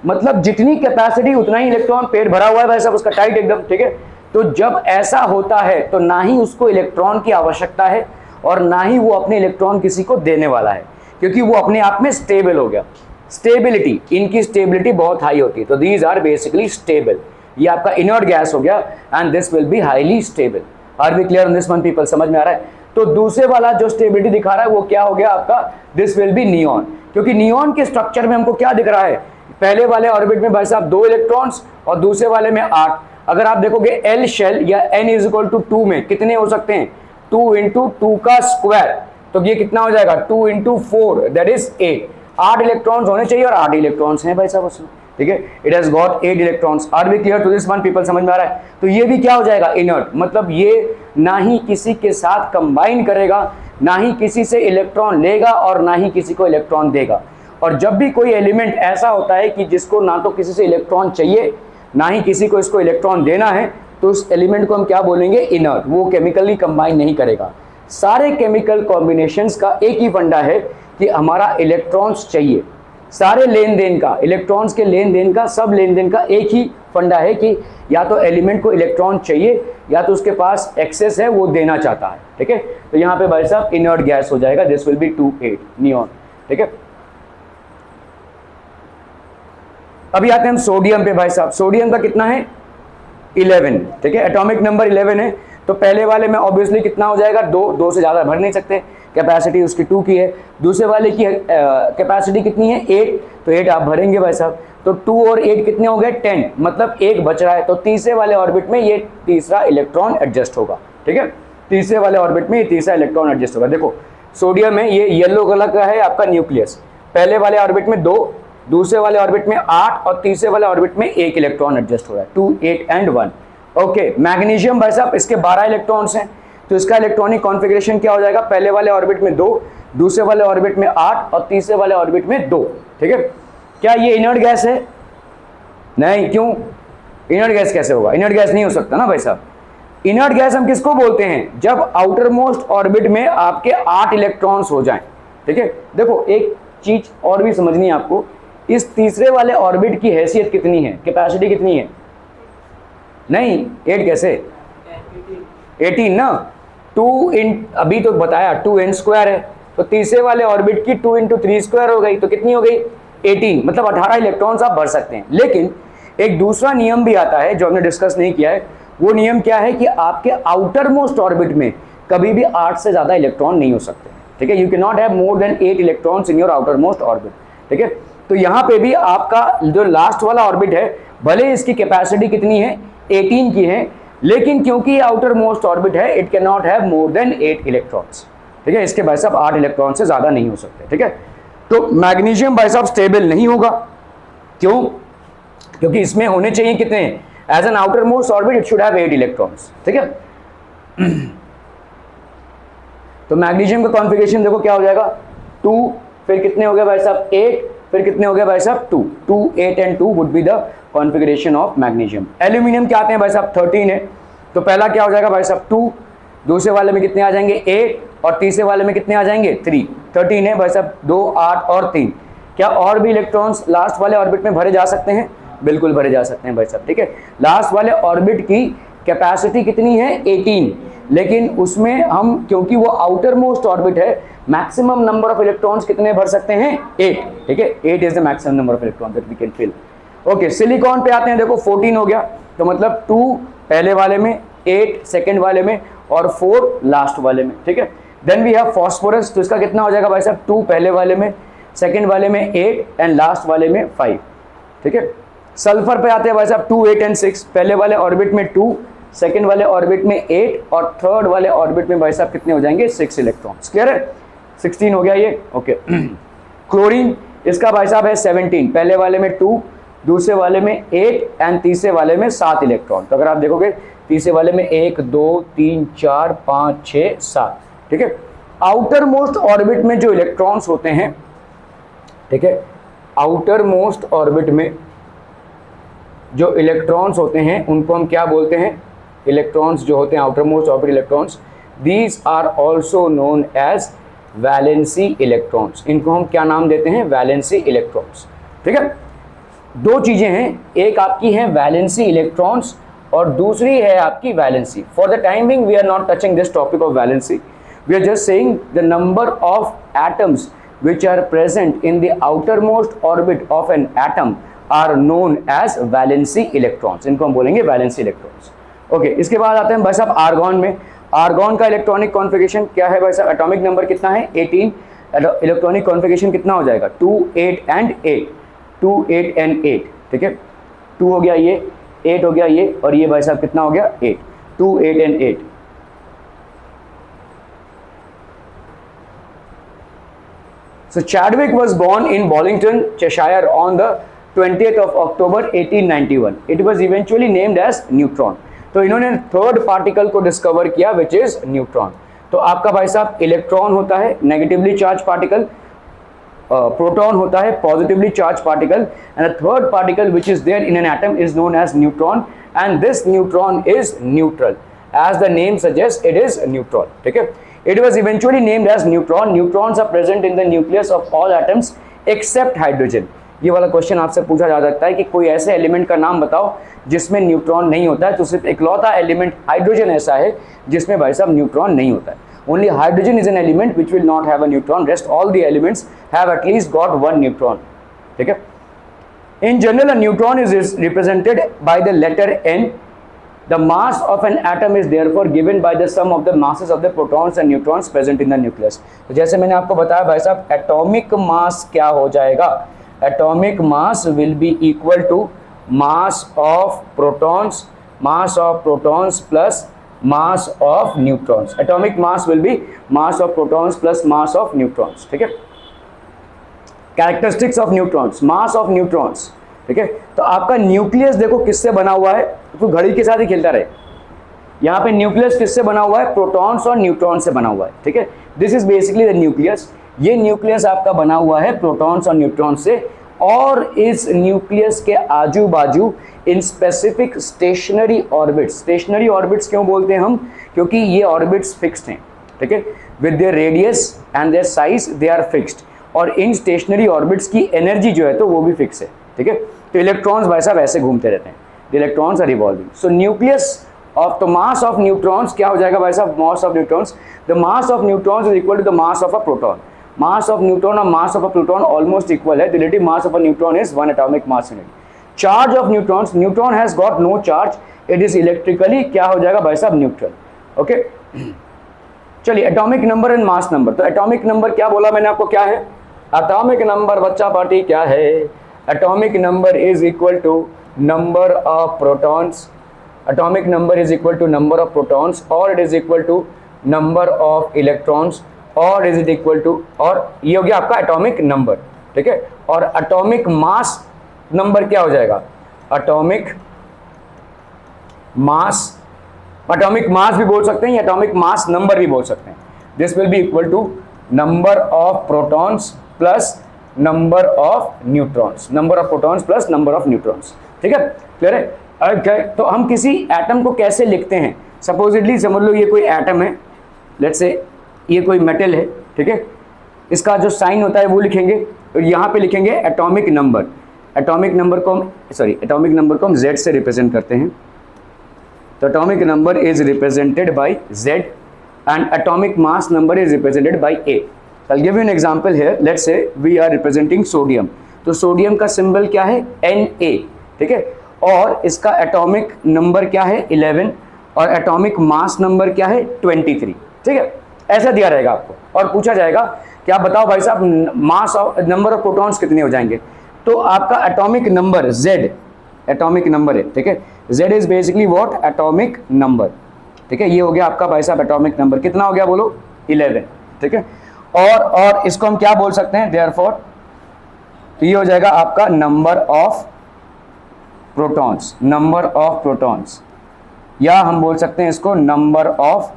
मतलब जितनी कैपेसिटी उतना ही इलेक्ट्रॉन, पेट भरा हुआ है भाई साहब उसका टाइट एकदम, ठीक है। तो जब ऐसा होता है तो ना ही उसको इलेक्ट्रॉन की आवश्यकता है और ना ही वो अपने इलेक्ट्रॉन किसी को देने वाला है, क्योंकि वो अपने आप में स्टेबल हो गया। स्टेबिलिटी, इनकी स्टेबिलिटी बहुत हाई होती है, तो दीज आर बेसिकली स्टेबल। ये आपका इनर्ट गैस हो गया and this will be highly stable. Are we clear on this one people, समझ में आ रहा है। तो दूसरे वाला जो स्टेबिलिटी दिखा रहा है वो क्या हो गया आपका, दिस विल बी नियॉन, क्योंकि नियॉन के स्ट्रक्चर में हमको क्या दिख रहा है, पहले वाले ऑर्बिट में भाई साहब 2 इलेक्ट्रॉन्स और दूसरे वाले में 8। अगर आप देखोगे एल शेल या n = 2 में कितने हो सकते हैं 2 × 2 का स्क्वायर, तो ये कितना हो जाएगा 2 × 4 दैट इज 8। 8 इलेक्ट्रॉन्स होने चाहिए और 8 इलेक्ट्रॉन्स हैं भाई साहब उसमें, ठीक है। It has got 8 electrons. Are we clear to this one people, समझ में आ रहा है। तो ये भी क्या हो जाएगा इनर्ट, मतलब ये ना ही किसी के साथ कंबाइन करेगा, ना ही किसी से इलेक्ट्रॉन लेगा और ना ही किसी को इलेक्ट्रॉन देगा। और जब भी कोई एलिमेंट ऐसा होता है कि जिसको ना तो किसी से इलेक्ट्रॉन चाहिए ना ही किसी को इसको इलेक्ट्रॉन देना है, तो उस एलिमेंट को हम क्या बोलेंगे इनर्ट। वो केमिकली कंबाइन नहीं करेगा। सारे केमिकल कॉम्बिनेशंस का एक ही फंडा है कि हमारा इलेक्ट्रॉन्स चाहिए। सारे लेन देन का, इलेक्ट्रॉन्स के लेन देन का, सब लेन देन का एक ही फंडा है कि या तो एलिमेंट को इलेक्ट्रॉन चाहिए या तो उसके पास एक्सेस है, वो देना चाहता है, ठीक है। तो यहाँ पे भाई साहब इनर्ट गैस हो जाएगा, दिस विल बी 2,8 नियॉन, ठीक है। अभी आते हैं हम सोडियम पे भाई साहब। सोडियम का कितना है 11, ठीक है, एटॉमिक नंबर 11 है। तो पहले वाले में ऑब्वियसली कितना हो जाएगा 2 से ज़्यादा भर नहीं सकते, कैपेसिटी उसकी 2 की है। दूसरे वाले की कैपेसिटी कितनी है 8, तो 8 आप भरेंगे भाई साहब। तो 2 और 8 कितने हो गए 10, मतलब 1 बच रहा है। तो तीसरे वाले ऑर्बिट में ये तीसरा इलेक्ट्रॉन एडजस्ट होगा, ठीक है। तीसरे वाले ऑर्बिट में ये तीसरा इलेक्ट्रॉन एडजस्ट होगा। देखो सोडियम में ये येलो कलर का है आपका न्यूक्लियस, पहले वाले ऑर्बिट में 2, दूसरे वाले ऑर्बिट में 8 और तीसरे वाले ऑर्बिट में 1 इलेक्ट्रॉन एडजस्ट हो रहा है, 2, 8 and 1। ओके, मैग्नीशियम भाई साहब इसके 12 इलेक्ट्रॉन्स हैं, तो इसका इलेक्ट्रॉनिक कॉन्फ़िगरेशन क्या हो जाएगा, पहले वाले ऑर्बिट में 2, दूसरे वाले ऑर्बिट में 8 और तीसरे वाले ऑर्बिट में 2। ठीक है, क्या ये इनर्ट गैस है? नहीं, क्यों? इनर्ट गैस कैसे होगा? इनर्ट गैस नहीं हो सकता ना भाई साहब। इनर्ट गैस हम किसको बोलते हैं? जब आउटर मोस्ट ऑर्बिट में आपके 8 इलेक्ट्रॉन्स हो जाएं। ठीक है, देखो एक चीज और भी समझनी है आपको, इस तीसरे वाले ऑर्बिट की हैसियत कितनी है, कैपेसिटी कितनी है? नहीं, 8 कैसे? 18 ना, 2 इन अभी तो बताया 2n² है, तो तीसरे वाले ऑर्बिट की 2 × 3² हो गई, तो कितनी हो गई? 18, मतलब 18 इलेक्ट्रॉन्स आप भर सकते हैं। लेकिन एक दूसरा नियम भी आता है जो हमने डिस्कस नहीं किया है, वो नियम क्या है कि आपके आउटर मोस्ट ऑर्बिट में कभी भी 8 से ज्यादा इलेक्ट्रॉन नहीं हो सकते। ठीक है, you can not have more than 8 electrons in your outer most orbit. ठीक है, तो यहाँ पे भी आपका जो लास्ट वाला ऑर्बिट है, भले इसकी कैपेसिटी कितनी है, 18 की है, लेकिन क्योंकि आउटर मोस्ट ऑर्बिट है, it can not have more than 8 electrons. ठीक है, इसके भाई साहब 8 इलेक्ट्रॉन से ज्यादा नहीं हो सकते। ठीक है, तो मैग्नीशियम भाई साहब स्टेबल नहीं होगा, क्यों? क्योंकि इसमें होने चाहिए कितने? As an outer most orbit it should have 8 electrons. ठीक है, तो मैग्नीशियम का कॉन्फ़िगरेशन देखो क्या हो जाएगा, 2, फिर कितने हो गए भाई साहब 8, फिर कितने हो गए भाई साहब 2, 2, 8 and 2 would be the configuration of magnesium. Aluminium क्या आते हैं भाई साहब 13 है, तो पहला क्या हो जाएगा भाई साहब 2, दूसरे वाले में कितने आ जाएंगे 8 और तीसरे वाले में कितने आ जाएंगे 3। 13 है भाई साहब, 2, 8 और 3। क्या और भी इलेक्ट्रॉन्स लास्ट वाले ऑर्बिट में भरे जा सकते हैं? बिल्कुल भरे जा सकते हैं भाई साहब। ठीक है, लास्ट वाले ऑर्बिट की कैपेसिटी कितनी है 18, लेकिन उसमें हम क्योंकि वो आउटर मोस्ट ऑर्बिट है, मैक्सिमम नंबर ऑफ इलेक्ट्रॉन्स कितने भर सकते हैं 8। ठीक है, 8 is the maximum number of electrons that we can fill. Okay, silicon पे आते हैं, देखो 14 हो गया, तो मतलब 2 पहले वाले में, 8 सेकेंड वाले में और 4 लास्ट वाले में। ठीक है, देन वी हैव फास्फोरस, तो इसका कितना हो जाएगा भाई साहब 2 पहले वाले में, सेकेंड वाले में 8 एंड लास्ट वाले में 5। ठीक है, सल्फर पे आते हैं भाई साहब 2, 8 एंड 6, पहले वाले ऑर्बिट में 2, सेकेंड वाले ऑर्बिट में 8 और थर्ड वाले ऑर्बिट में भाई साहब कितने हो जाएंगे 6 इलेक्ट्रॉन्स। क्लियर है, 16 हो गया ये। ओके, क्लोरीन इसका भाई साहब है 17, पहले वाले में 2, दूसरे वाले में 8 एंड तीसरे वाले में 7 इलेक्ट्रॉन। तो अगर आप देखोगे तीसरे वाले में 1, 2, 3, 4, 5, 6, 7। ठीक है, आउटर मोस्ट ऑर्बिट में जो इलेक्ट्रॉन्स होते हैं, ठीक है, आउटर मोस्ट ऑर्बिट में जो इलेक्ट्रॉन्स होते हैं उनको हम क्या बोलते हैं? इलेक्ट्रॉन्स जो होते हैं outer most orbit electrons, these are also known as valency electrons. इनको हम क्या नाम देते हैं? Valency electrons. ठीक है, दो चीजें हैं, एक आपकी है वैलेंसी इलेक्ट्रॉन्स और दूसरी है आपकी valency. For the time being we are not touching this topic of valency, we are just saying the number of atoms which are present in the outermost orbit of an atom are known as valency electrons। इनको हम बोलेंगे वैलेंसी इलेक्ट्रॉन्स। ओके, इसके बाद आते हैं भाई साहब आर्गॉन में। आर्गॉन का इलेक्ट्रॉनिक कॉन्फ़िगरेशन क्या है भाई साहब? एटॉमिक नंबर कितना है 18, इलेक्ट्रॉनिक कॉन्फ़िगरेशन कितना हो जाएगा 2, 8 एंड 8, 2, 8 एंड 8। ठीक है, 2 हो गया ये, 8 हो गया ये, और ये भाई साहब कितना हो गया 8, 2, 8 and 8। So Chadwick was born in Bollington, Cheshire on the 20th of October 1891. It was eventually named as neutron. तो इन्होंने थर्ड पार्टिकल को डिस्कवर किया विच इज न्यूट्रॉन। तो आपका भाई साहब इलेक्ट्रॉन होता है नेगेटिवली चार्ज पार्टिकल, प्रोटॉन होता है positively charge particle, and third particle which is there in an atom is known as neutron, and this neutron is neutral as the name suggest, it is neutron. ठीक है, it was eventually named as neutron. Neutrons are present in the nucleus of all atoms except hydrogen. ये वाला क्वेश्चन आपसे पूछा जा सकता है कि कोई ऐसे एलिमेंट का नाम बताओ जिसमें न्यूट्रॉन नहीं होता है, तो सिर्फ इकलौता एलिमेंट हाइड्रोजन ऐसा है जिसमें भाई साहब न्यूट्रॉन नहीं होता है। Only hydrogen is an element which will not have a neutron, rest all the elements have at least got one neutron. ठीक है, in general a neutron is represented by the letter n. The mass of an atom is therefore given by the sum of the masses of the protons and neutrons present in the nucleus. तो जैसे मैंने आपको बताया भाई साहब एटॉमिक मास क्या हो जाएगा? Atomic mass will be equal to mass of protons plus mass of neutrons. Atomic mass will be mass of protons plus mass of neutrons. ठीक है, characteristics of neutrons, mass of neutrons, ठीक है। तो आपका न्यूक्लियस देखो किससे बना हुआ है, तो घड़ी के साथ ही खेलता रहे। यहाँ पे न्यूक्लियस किससे बना हुआ है, प्रोटॉन्स और न्यूट्रॉन से बना हुआ है, ठीक है। This is basically the nucleus. ये न्यूक्लियस आपका बना हुआ है प्रोटॉन्स और न्यूट्रॉन से, और इस न्यूक्लियस के आजू बाजू in specific stationary orbits, stationary orbits क्यों बोलते हैं हम, क्योंकि ये ऑर्बिट्स फिक्स्ड हैं, ठीक है, with their radius and their size they are fixed, और इन स्टेशनरी ऑर्बिट्स की एनर्जी जो है तो वो भी फिक्स है, ठीक है। तो इलेक्ट्रॉन्स भाई साहब ऐसे घूमते रहते हैं, the electrons are revolving. So nucleus of the mass of neutrons क्या हो जाएगा भाई साहब, mass of neutrons, the mass of neutrons is equal to the mass of a proton. Mass of neutron और mass of a proton almost equal है, the relative mass of a neutron is 1 atomic mass unit. Charge of neutrons, neutron has got no charge, it is electrically क्या हो जाएगा भाई साहब, न्यूट्रल, ओके। चलिए atomic number and mass number, तो एटॉमिक नंबर क्या बोला मैंने आपको, क्या है एटॉमिक नंबर बच्चा पार्टी, क्या है atomic number is equal to number of protons, atomic number is equal to number of protons, or it is equal to number of electrons, or is it equal to, और ये हो गया आपका एटॉमिक नंबर, ठीक है। और एटॉमिक मास नंबर क्या हो जाएगा, एटॉमिक मास, एटॉमिक मास भी बोल सकते हैं या एटॉमिक मास नंबर भी बोल सकते हैं। This will be equal to number of protons plus number of neutrons, number of protons plus number of neutrons, ठीक है, क्लियर है। तो हम किसी एटम को कैसे लिखते हैं, सपोजिटली समझ लो ये कोई एटम है, लेट्स से ये कोई मेटल है, ठीक है, इसका जो साइन होता है वो लिखेंगे, और यहाँ पे लिखेंगे एटॉमिक नंबर। एटॉमिक नंबर को हम एटॉमिक नंबर को हम Z से रिप्रेजेंट करते हैं, तो atomic number is represented bye Z and atomic mass number is represented bye A। I'll give you an example here, let's say we are representing sodium, तो सोडियम का सिंबल क्या है, Na, ठीक है, और इसका एटॉमिक नंबर क्या है 11, और एटॉमिक मास नंबर क्या है 23, ठीक है, ऐसा दिया रहेगा आपको, और पूछा जाएगा कि आप बताओ भाई साहब mass of number of protons कितने हो जाएंगे, तो आपका atomic number Z atomic number है, ठीक है, Z is basically what, atomic number, ठीक है, ये हो गया आपका भाई साहब एटॉमिक नंबर, कितना हो गया बोलो 11, ठीक है। और इसको हम क्या बोल सकते हैं, देयरफॉर, तो ये हो जाएगा आपका number of protons, number of protons, या हम बोल सकते हैं इसको number of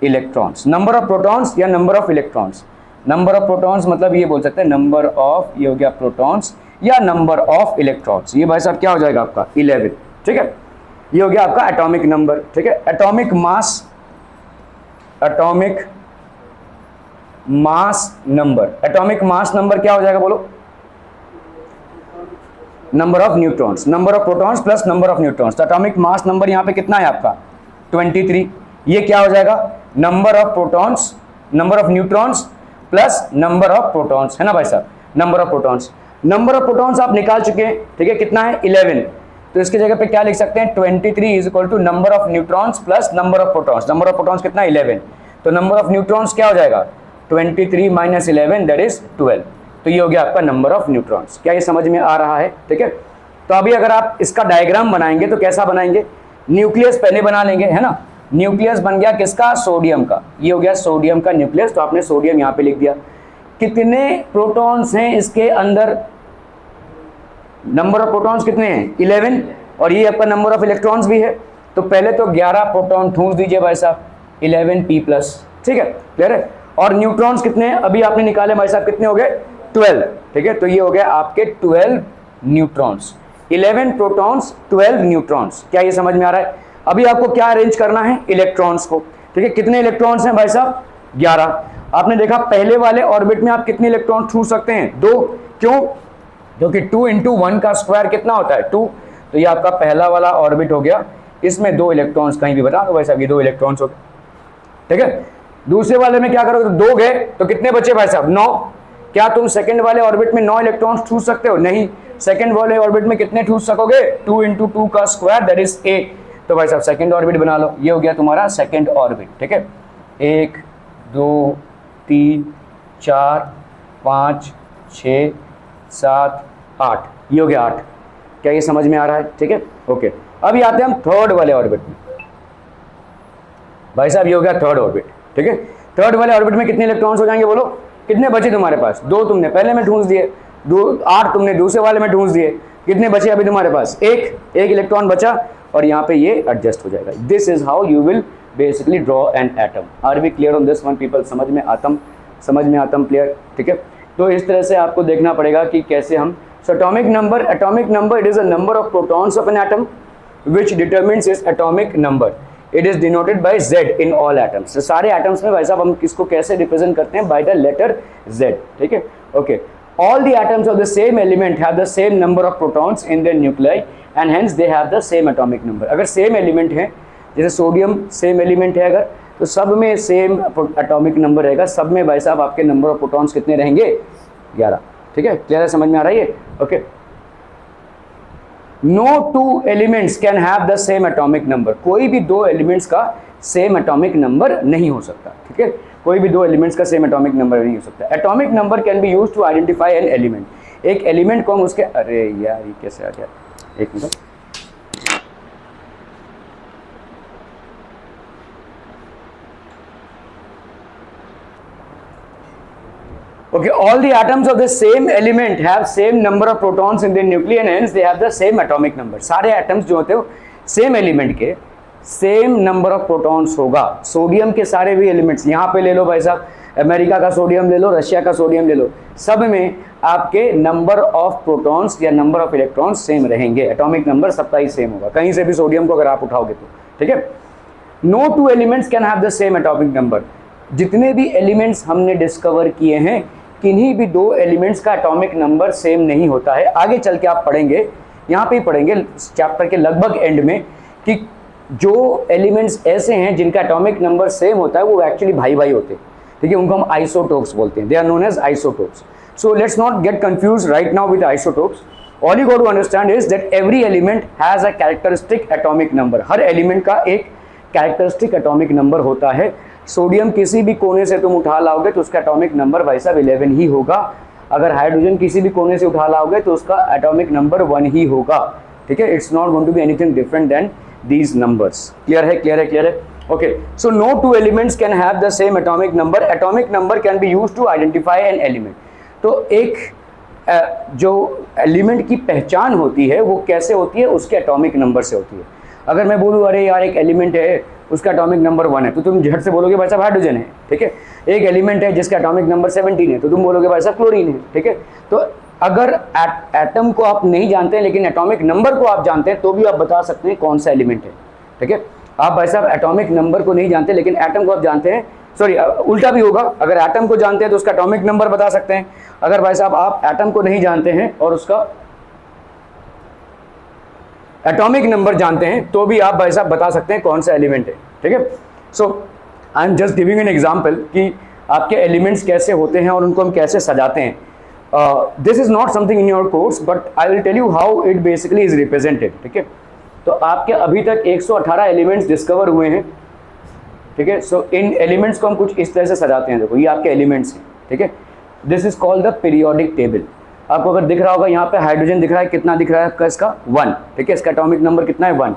electrons, number of protons या number of electrons. Number of protons मतलब ये बोल सकते हैं नंबर ऑफ, ये हो गया प्रोटॉन्स, या नंबर ऑफ इलेक्ट्रॉन्स, ये भाई साहब क्या हो जाएगा आपका 11, ठीक है, ये हो गया आपका एटॉमिक नंबर, ठीक है। Atomic mass, atomic mass number, atomic mass number क्या हो जाएगा बोलो, number of neutrons, number of protons plus number of neutrons, तो एटॉमिक मास नंबर यहाँ पे कितना है आपका 23, ये क्या हो जाएगा number of protons, number of neutrons plus number of protons, है ना भाई साहब, number of protons. Number of protons आप निकाल चुके हैं, ठीक है, कितना है 11, तो इसके जगह पे क्या लिख सकते हैं 23 is equal to number of neutrons plus number of protons, number of protons कितना 11, तो नंबर ऑफ न्यूट्रॉन्स क्या हो जाएगा 23 माइनस 11 दैट इज 12, तो ये हो गया आपका नंबर ऑफ न्यूट्रॉन्स। क्या ये समझ में आ रहा है, ठीक है। तो अभी अगर आप इसका डायग्राम बनाएंगे तो कैसा बनाएंगे, न्यूक्लियस पहले बना लेंगे, है ना, न्यूक्लियस बन गया किसका, सोडियम का, ये हो गया सोडियम का न्यूक्लियस, तो आपने सोडियम यहाँ पे लिख दिया। कितने प्रोटॉन्स हैं इसके अंदर, नंबर ऑफ प्रोटॉन्स कितने हैं 11, और ये आपका नंबर ऑफ इलेक्ट्रॉन्स भी है, तो पहले तो 11 प्रोटॉन ठूंस दीजिए भाई साहब 11p+, ठीक है, क्लियर है। और न्यूट्रॉन्स कितने हैं अभी आपने निकाले भाई साहब, कितने हो गए 12, ठीक है, तो ये हो गया आपके 12 न्यूट्रॉन्स, 11 प्रोटॉन्स 12 न्यूट्रॉन्स। क्या ये समझ में आ रहा है। अभी आपको क्या अरेंज करना है, इलेक्ट्रॉन्स को, ठीक है, कितने इलेक्ट्रॉन्स हैं भाई साहब 11। आपने देखा पहले वाले ऑर्बिट में आप कितने इलेक्ट्रॉन छू सकते हैं 2, क्यों, क्योंकि 2 × 1 का स्क्वायर कितना होता है 2, तो ये आपका पहला वाला ऑर्बिट हो गया, इसमें 2 इलेक्ट्रॉन्स कहीं भी बता दो भाई साहब, ये 2 इलेक्ट्रॉन्स हो गए, ठीक है। दूसरे वाले में क्या करोगे, तो 2 गए तो कितने बचे भाई साहब 9। क्या तुम सेकंड वाले ऑर्बिट में 9 इलेक्ट्रॉन्स ठूस सकते हो, नहीं, सेकंड वाले ऑर्बिट में कितने ठूस सकोगे 2 × 2 का स्क्वायर दैट इज 8, तो भाई साहब सेकंड ऑर्बिट बना लो, ये हो गया तुम्हारा सेकंड ऑर्बिट, ठीक है। 1 2 3 4 5 6 7 8, ये हो गया 8। क्या ये समझ में आ रहा है, ठीक है, ओके। अभी आते हैं हम थर्ड वाले ऑर्बिट में, भाई साहब ये हो गया थर्ड ऑर्बिट, ठीक है। थर्ड वाले ऑर्बिट में कितने इलेक्ट्रॉन्स हो जाएंगे बोलो, कितने बचे तुम्हारे पास, 2 तुमने पहले में ढूंढ दिए, 8 तुमने दूसरे वाले में ढूंढ दिए, कितने बचे अभी तुम्हारे पास? एक इलेक्ट्रॉन बचा और यहाँ पे ये एडजस्ट हो जाएगा। This is how you will basically draw an atom. Are we clear on this one people? समझ में आतम क्लियर? ठीक है, तो इस तरह से आपको देखना पड़ेगा कि कैसे हम। So atomic number it is a number of protons of an atom which determines its atomic number. It is denoted by Z in all atoms. तो सारे एटम्स में भाई साहब हम किसको कैसे रिप्रेजेंट करते हैं? By the letter Z। ठीक है, okay. All the atoms of the same element have the same number of protons in their nuclei and hence they have the same atomic number. अगर सेम एलिमेंट है, जैसे सोडियम सेम एलिमेंट है अगर, तो सब में सेम एटॉमिक नंबर रहेगा। सब में भाई साहब आपके नंबर ऑफ प्रोटॉन्स कितने रहेंगे? 11। ठीक है, क्लियर है? समझ में आ रहा है ये? Okay. No two elements can have the same atomic number. कोई भी दो एलिमेंट्स का सेम एटॉमिक नंबर नहीं हो सकता। ठीक है, कोई भी दो एलिमेंट्स का सेम एटॉमिक नंबर नहीं हो सकता। Atomic number can be used to identify an element. एक एलिमेंट को हम उसके, अरे यार ये कैसे आ गया, एक minute. Okay, all the atoms of the same element have same number of protons in their nuclei and hence they have the same atomic number. सारे atoms जो होते हो सेम एलिमेंट के सेम नंबर ऑफ प्रोटॉन्स होगा। सोडियम के सारे भी एलिमेंट्स यहाँ पे ले लो भाई साहब, अमेरिका का सोडियम ले लो, रशिया का सोडियम ले लो, सब में आपके नंबर ऑफ प्रोटॉन्स या नंबर ऑफ इलेक्ट्रॉन्स सेम रहेंगे। एटॉमिक नंबर सबका ही सेम होगा, कहीं से भी सोडियम को अगर आप उठाओगे तो। ठीक है, no two elements can have the same atomic number. जितने भी एलिमेंट्स हमने डिस्कवर किए हैं, किन्हीं भी दो एलिमेंट्स का एटॉमिक नंबर सेम नहीं होता है। आगे चल के आप पढ़ेंगे, यहाँ पे ही पढ़ेंगे चैप्टर के लगभग एंड में, कि जो एलिमेंट्स ऐसे हैं जिनका एटॉमिक नंबर सेम होता है वो एक्चुअली भाई भाई होते हैं। ठीक है, उनको हम आइसोटोप्स बोलते हैं। They are known as isotopes. So let's not get confuse right now with isotopes. All you got to understand is that every element has a characteristic atomic number. हर एलिमेंट का एक कैरेक्टरिस्टिक एटॉमिक नंबर होता है। सोडियम किसी भी कोने से तुम उठा लाओगे तो उसका एटॉमिक नंबर भाई साहब 11 ही होगा। अगर हाइड्रोजन किसी भी कोने से उठा लाओगे तो उसका एटॉमिक नंबर 1 ही होगा। ठीक है, it's not going to be anything different than these numbers. Clear है? Okay, so no two elements can have the same atomic number. Atomic number can be used to identify an element. तो एक जो एलिमेंट की पहचान होती है वो कैसे होती है? उसके एटॉमिक नंबर से होती है। अगर मैं बोलूँ अरे यार एक एलिमेंट है उसका एटॉमिक नंबर 1 है, तो तुम झट से बोलोगे भाई साहब हाइड्रोजन है। ठीक है, एक एलिमेंट है जिसका एटॉमिक नंबर 17 है, तो तुम बोलोगे भाई साहब क्लोरीन है। ठीक है, तो अगर एटम को आप नहीं जानते हैं लेकिन एटॉमिक नंबर को आप जानते हैं तो भी आप बता सकते हैं कौन सा एलिमेंट है। ठीक है, आप भाई साहब एटॉमिक नंबर को नहीं जानते लेकिन एटम को आप जानते हैं, सॉरी उल्टा भी होगा, अगर एटम को जानते हैं तो उसका एटॉमिक नंबर बता सकते हैं। अगर भाई साहब आप एटम को नहीं जानते हैं और उसका एटॉमिक नंबर जानते हैं तो भी आप भाई साहब बता सकते हैं कौन सा एलिमेंट है। ठीक है, so I am just giving an example कि आपके एलिमेंट्स कैसे होते हैं और उनको हम कैसे सजाते हैं। This is not something in your course but I will tell you how it basically is represented. ठीक है, तो आपके अभी तक 118 एलिमेंट्स डिस्कवर हुए हैं। ठीक है, सो इन एलिमेंट्स को हम कुछ इस तरह से सजाते हैं। देखो ये आपके एलिमेंट्स हैं। ठीक है, this is called the periodic table. आपको अगर दिख रहा होगा यहाँ पे हाइड्रोजन दिख रहा है, कितना दिख रहा है आपका? इसका 1। ठीक है, इसका एटॉमिक नंबर कितना है? 1।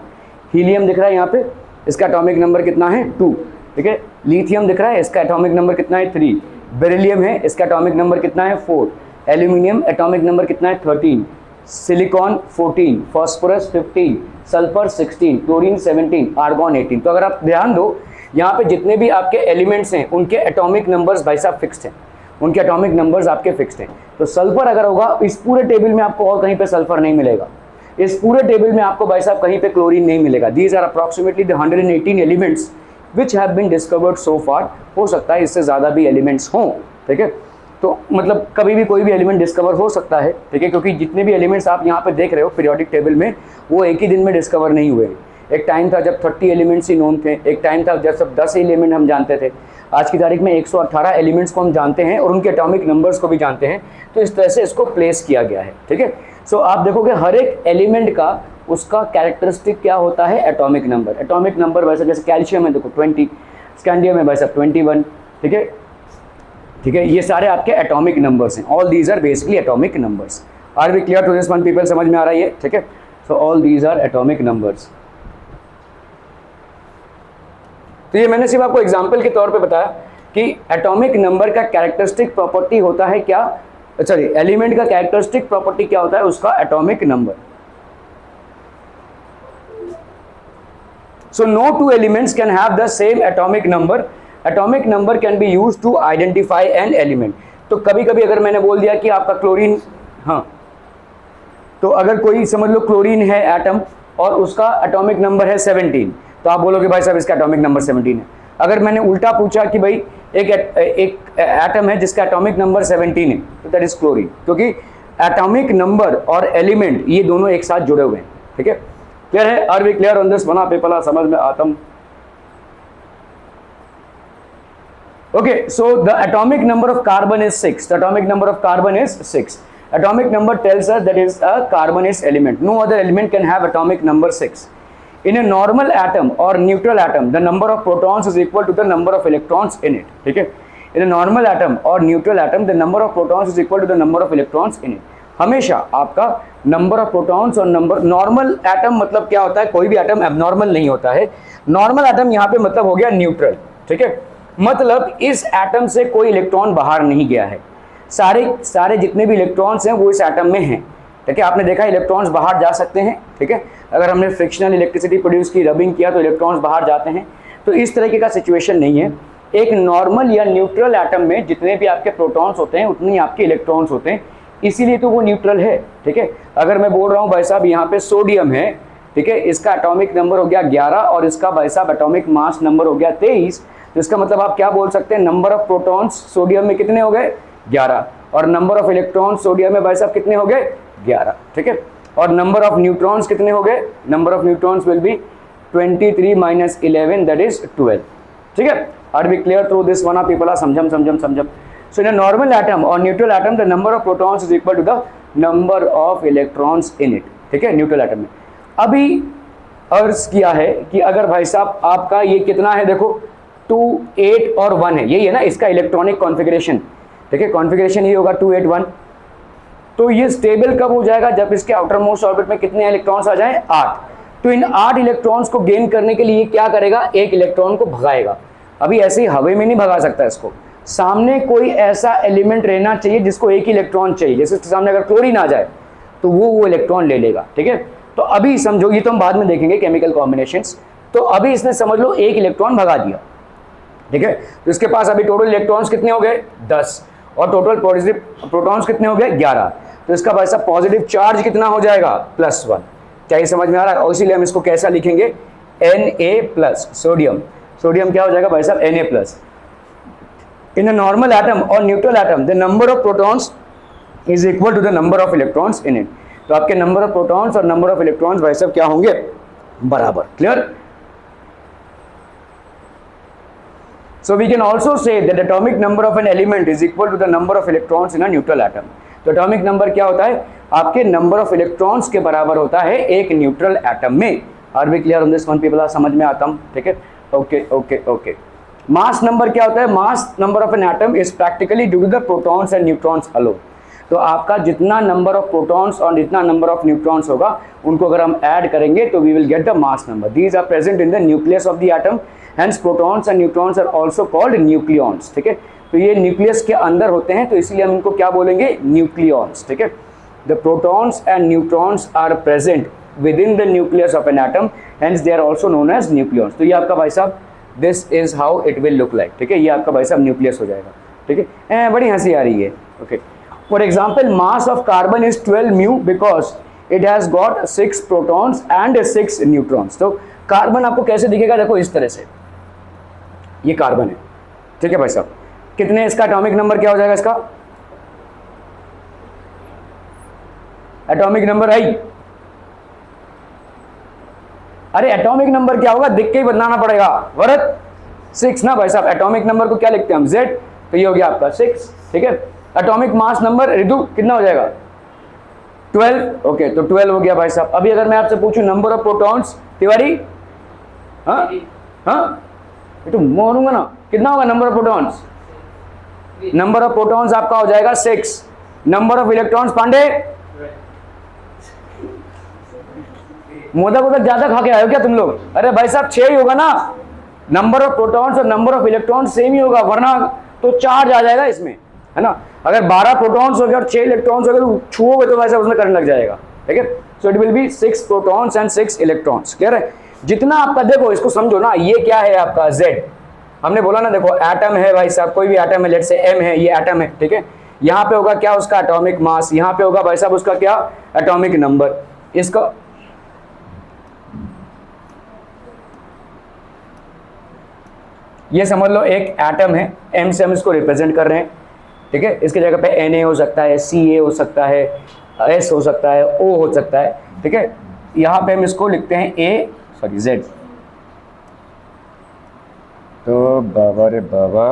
हीलियम दिख रहा है यहाँ पे, इसका एटॉमिक नंबर कितना है? 2। ठीक है, लिथियम दिख रहा है, इसका एटॉमिक नंबर कितना है? 3। बेरिलियम है, इसका एटॉमिक नंबर कितना है? 4। एल्यूमिनियम एटॉमिक नंबर कितना है? 13। Silicon 14, phosphorus 15, sulphur 16, chlorine 17, argon 18। तो अगर आप ध्यान दो यहाँ पे जितने भी आपके एलिमेंट्स हैं उनके एटॉमिक नंबर्स भाई साहब फिक्स्ड हैं, उनके एटॉमिक नंबर्स आपके फिक्स्ड हैं। तो सल्फर अगर होगा, इस पूरे टेबल में आपको और कहीं पे सल्फर नहीं मिलेगा, इस पूरे टेबल में आपको भाई साहब कहीं पे क्लोरीन नहीं मिलेगा। These are approximately the 118 elements which have been discovered so far. हो सकता है इससे ज़्यादा भी एलिमेंट्स हों। ठीक है, तो मतलब कभी भी कोई भी एलिमेंट डिस्कवर हो सकता है। ठीक है, क्योंकि जितने भी एलिमेंट्स आप यहाँ पे देख रहे हो पीरियोडिक टेबल में, वो एक ही दिन में डिस्कवर नहीं हुए हैं। एक टाइम था जब 30 एलिमेंट्स ही नोन थे, एक टाइम था जब सब 10 एलिमेंट हम जानते थे। आज की तारीख में 118 एलिमेंट्स को हम जानते हैं और उनके एटॉमिक नंबर्स को भी जानते हैं। तो इस तरह से इसको प्लेस किया गया है। ठीक है, सो आप देखोगे हर एक एलिमेंट का उसका कैरेक्टरिस्टिक क्या होता है? Atomic number. एटॉमिक नंबर वैसे जैसे कैल्शियम है देखो 20, स्कैंडियम है भाई साहब 21। ठीक है, ठीक है, ये सारे आपके एटॉमिक नंबर्स हैं। All these are basically atomic numbers. Are we clear to this one people? समझ में आ रहा है ये? ठीक है, so all these are atomic numbers. तो ये मैंने सिर्फ आपको एग्जाम्पल के तौर पे बताया कि एटॉमिक नंबर का कैरेक्टरिस्टिक प्रॉपर्टी होता है क्या? सॉरी, एलिमेंट का कैरेक्टरिस्टिक प्रॉपर्टी क्या होता है, उसका atomic number. So no two elements can have the same atomic number. Atomic number can be used to identify an element. तो कभी कभी अगर मैंने बोल दिया कि आपका क्लोरीन, हाँ, तो अगर कोई समझ लो क्लोरीन है एटम और उसका एटॉमिक नंबर है 17, तो आप बोलोगे भाई साहब इसका एटॉमिक नंबर 17 है। अगर मैंने उल्टा पूछा कि भाई एक एटम है जिसका एटॉमिक नंबर 17 है, तो दैट इज क्लोरीन, क्योंकि एटॉमिक नंबर और एलिमेंट ये दोनों एक साथ जुड़े हुए हैं। ठीक है, क्लियर है? Are we clear on this? बना पेपला समझ में आतम? Okay, so the atomic number of carbon is 6. The atomic number of carbon is 6. Atomic number tells us that is a carbonous element. No other element can have atomic number 6. In a normal atom or neutral atom, the number of protons is equal to the number of electrons in it. ठीक है? In a normal atom or neutral atom, the number of protons is equal to the number of electrons in it. हमेशा आपका नंबर ऑफ प्रोटॉन्स और नंबर, नॉर्मल एटम मतलब क्या होता है, कोई भी एटम एबनॉर्मल नहीं होता है। नॉर्मल एटम यहाँ पे मतलब हो गया न्यूट्रल। ठीक है, मतलब इस एटम से कोई इलेक्ट्रॉन बाहर नहीं गया है, सारे जितने भी इलेक्ट्रॉन्स हैं वो इस एटम में हैं। ठीक है, आपने देखा इलेक्ट्रॉन्स बाहर जा सकते हैं। ठीक है, अगर हमने फ्रिक्शनल इलेक्ट्रिसिटी प्रोड्यूस की, रबिंग किया तो इलेक्ट्रॉन्स बाहर जाते हैं। तो इस तरीके का सिचुएशन नहीं है। एक नॉर्मल या न्यूट्रल एटम में जितने भी आपके प्रोटॉन्स होते हैं उतने ही आपके इलेक्ट्रॉन्स होते हैं, इसीलिए तो वो न्यूट्रल है। ठीक है, अगर मैं बोल रहा हूँ भाई साहब यहाँ पे सोडियम है, ठीक है, इसका एटॉमिक नंबर हो गया 11 और इसका भाई साहब एटॉमिक मास नंबर हो गया 23, तो इसका मतलब आप क्या बोल सकते हैं, नंबर ऑफ प्रोटॉन्स सोडियम में कितने हो गए, 11, और नंबर ऑफ इलेक्ट्रॉन्स सोडियम में भाई साहब कितने हो गए, 11। ठीक है, और नंबर ऑफ न्यूट्रॉन्स कितने हो गए, number of neutrons will be 23 - 11 that is 12। ठीक है, are we clear through this one? People are समझम। So in a normal atom or neutral atom, the number of protons is equal to the number of electrons in it. ठीक है, न्यूट्रल एटम में। अभी अर्ज किया है कि अगर भाई साहब आपका ये कितना है, देखो 2, 8 और 1 है, यही है ना इसका इलेक्ट्रॉनिक कॉन्फ़िगरेशन। ठीक है, कॉन्फ़िगरेशन ये होगा 2, 8, 1। तो ये स्टेबल कब हो जाएगा, जब इसके आउटर मोस्ट ऑर्बिट में कितने इलेक्ट्रॉन्स आ जाएं, 8। तो इन 8 इलेक्ट्रॉन्स को गेन करने के लिए क्या करेगा, एक इलेक्ट्रॉन को भगाएगा। अभी ऐसे ही हवा में नहीं भगा सकता इसको, सामने कोई ऐसा एलिमेंट रहना चाहिए जिसको एक इलेक्ट्रॉन चाहिए। जैसे इसके सामने अगर क्लोरीन आ जाए तो वो इलेक्ट्रॉन ले लेगा। ठीक है, तो अभी समझो, ये तो हम बाद में देखेंगे केमिकल कॉम्बिनेशंस। तो अभी इसने समझ लो एक इलेक्ट्रॉन भगा दिया। ठीक है, तो इसके पास अभी टोटल इलेक्ट्रॉन्स कितने हो गए, 10, और टोटल पॉजिटिव प्रोटॉन्स कितने हो गए, 11। तो इसका भाई साहब पॉजिटिव चार्ज कितना हो जाएगा, +1। क्या ये समझ में आ रहा है? और इसीलिए हम इसको कैसा लिखेंगे, Na+। सोडियम क्या हो जाएगा भाई साहब, Na+। In a normal atom or neutral atom, the number of protons is equal to the number of electrons in it. तो आपके number of protons और number of electrons भाई साहब क्या होंगे, बराबर। Clear? So we can also say that atomic number of an element is equal to the number of electrons in a neutral atom. तो atomic number क्या होता है, आपके number of electrons के बराबर होता है एक neutral atom में। Are we clear on this one people? समझ में आता हूँ? ठीक है, ओके। मास नंबर क्या होता है, mass number of an atom is practically due to the protons and neutrons alone. तो आपका जितना नंबर ऑफ प्रोटॉन्स और जितना नंबर ऑफ न्यूट्रॉन्स होगा उनको अगर हम ऐड करेंगे तो we will get the mass number. These are present in the nucleus of the atom, hence protons and neutrons are also called nucleons. ठीक है, तो ये न्यूक्लियस के अंदर होते हैं, तो इसलिए हम इनको क्या बोलेंगे, न्यूक्लियॉन्स। ठीक है, the protons and neutrons are present within the nucleus of an atom, hence they are also known as nucleons. तो ये आपका भाई साहब this is how it will look like. ठीक है, ये आपका भाई साहब न्यूक्लियस हो जाएगा। ठीक है, बड़ी हंसी आ रही है। Okay, for example mass of carbon is 12 mu because it has got 6 protons and 6 neutrons. तो कार्बन आपको कैसे दिखेगा, देखो इस तरह से, ये कार्बन है। ठीक है भाई साहब, कितने, इसका एटॉमिक नंबर क्या हो जाएगा, इसका एटॉमिक नंबर आई, अरे एटॉमिक नंबर क्या होगा, दिख के ही बताना पड़ेगा भरत, 6 ना भाई साहब। एटॉमिक नंबर को क्या लिखते हैं हम, Z, तो ये हो गया आपका 6। ठीक है, एटॉमिक मास नंबर रिदु कितना हो जाएगा, 12। ओके, तो 12 हो गया भाई साहब। अभी अगर मैं आपसे पूछूं नंबर ऑफ प्रोटॉन्स, तिवारी, हाँ, तो मारूंगा ना, कितना होगा number of protons, number of protons आपका हो जाएगा 6। नंबर ऑफ इलेक्ट्रॉन्स पांडे, मोदक उदक ज्यादा खा के आए हो क्या तुम लोग? अरे भाई साहब 6 ही होगा ना, नंबर ऑफ प्रोटॉन्स और नंबर ऑफ इलेक्ट्रॉन्स सेम ही होगा, वरना तो चार्ज आ जाएगा इसमें। है ना। अगर 12 प्रोटॉन्स हो गए और 6 इलेक्ट्रॉन्स हो गए तो छुओगे तो वैसे उसमें करंट लग जाएगा, ठीक है। So it will B 6 protons and 6 electrons, clear है। जितना आपका, देखो इसको समझो ना, ये क्या है आपका Z, हमने बोला ना, देखो एटम है भाई साहब, कोई भी एटम है, लेट से M है, ये एटम है, ठीक है। यहाँ पे होगा क्या उसका एटॉमिक मास, यहाँ पे होगा भाई साहब उसका क्या एटॉमिक नंबर। इसका ये समझ लो एक एटम है, M से हम इसको रिप्रेजेंट कर रहे हैं, ठीक है। इसकी जगह पे Na हो सकता है, Ca हो सकता है, S हो सकता है, O हो सकता है, ठीक है। यहाँ पे हम इसको लिखते हैं Z। तो बाबा रे बाबा,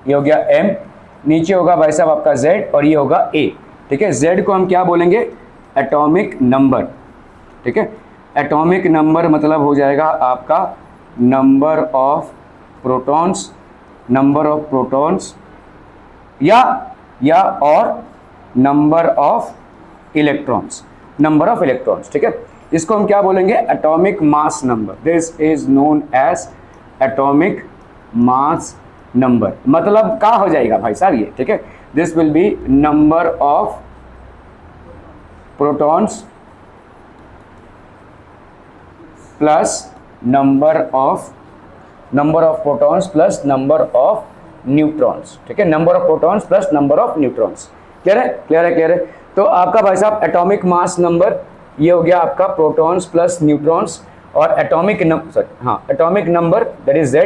ये हो गया M, नीचे होगा भाई साहब आपका Z और ये होगा A, ठीक है। Z को हम क्या बोलेंगे, एटॉमिक नंबर, ठीक है। एटॉमिक नंबर मतलब हो जाएगा आपका number of protons, number of protons या और number of electrons, number of electrons, ठीक है। इसको हम क्या बोलेंगे, atomic mass number. This is known as atomic mass number, मतलब क्या हो जाएगा भाई साहब ये, ठीक है। This will be number of protons plus number of protons plus number of neutrons, ठीक है। Number of protons plus number of neutrons, clear है, क्लियर है, क्लियर है। तो आपका भाई साहब एटॉमिक मास नंबर ये हो गया आपका प्रोटॉन्स प्लस न्यूट्रॉन्स, और atomic number that is Z,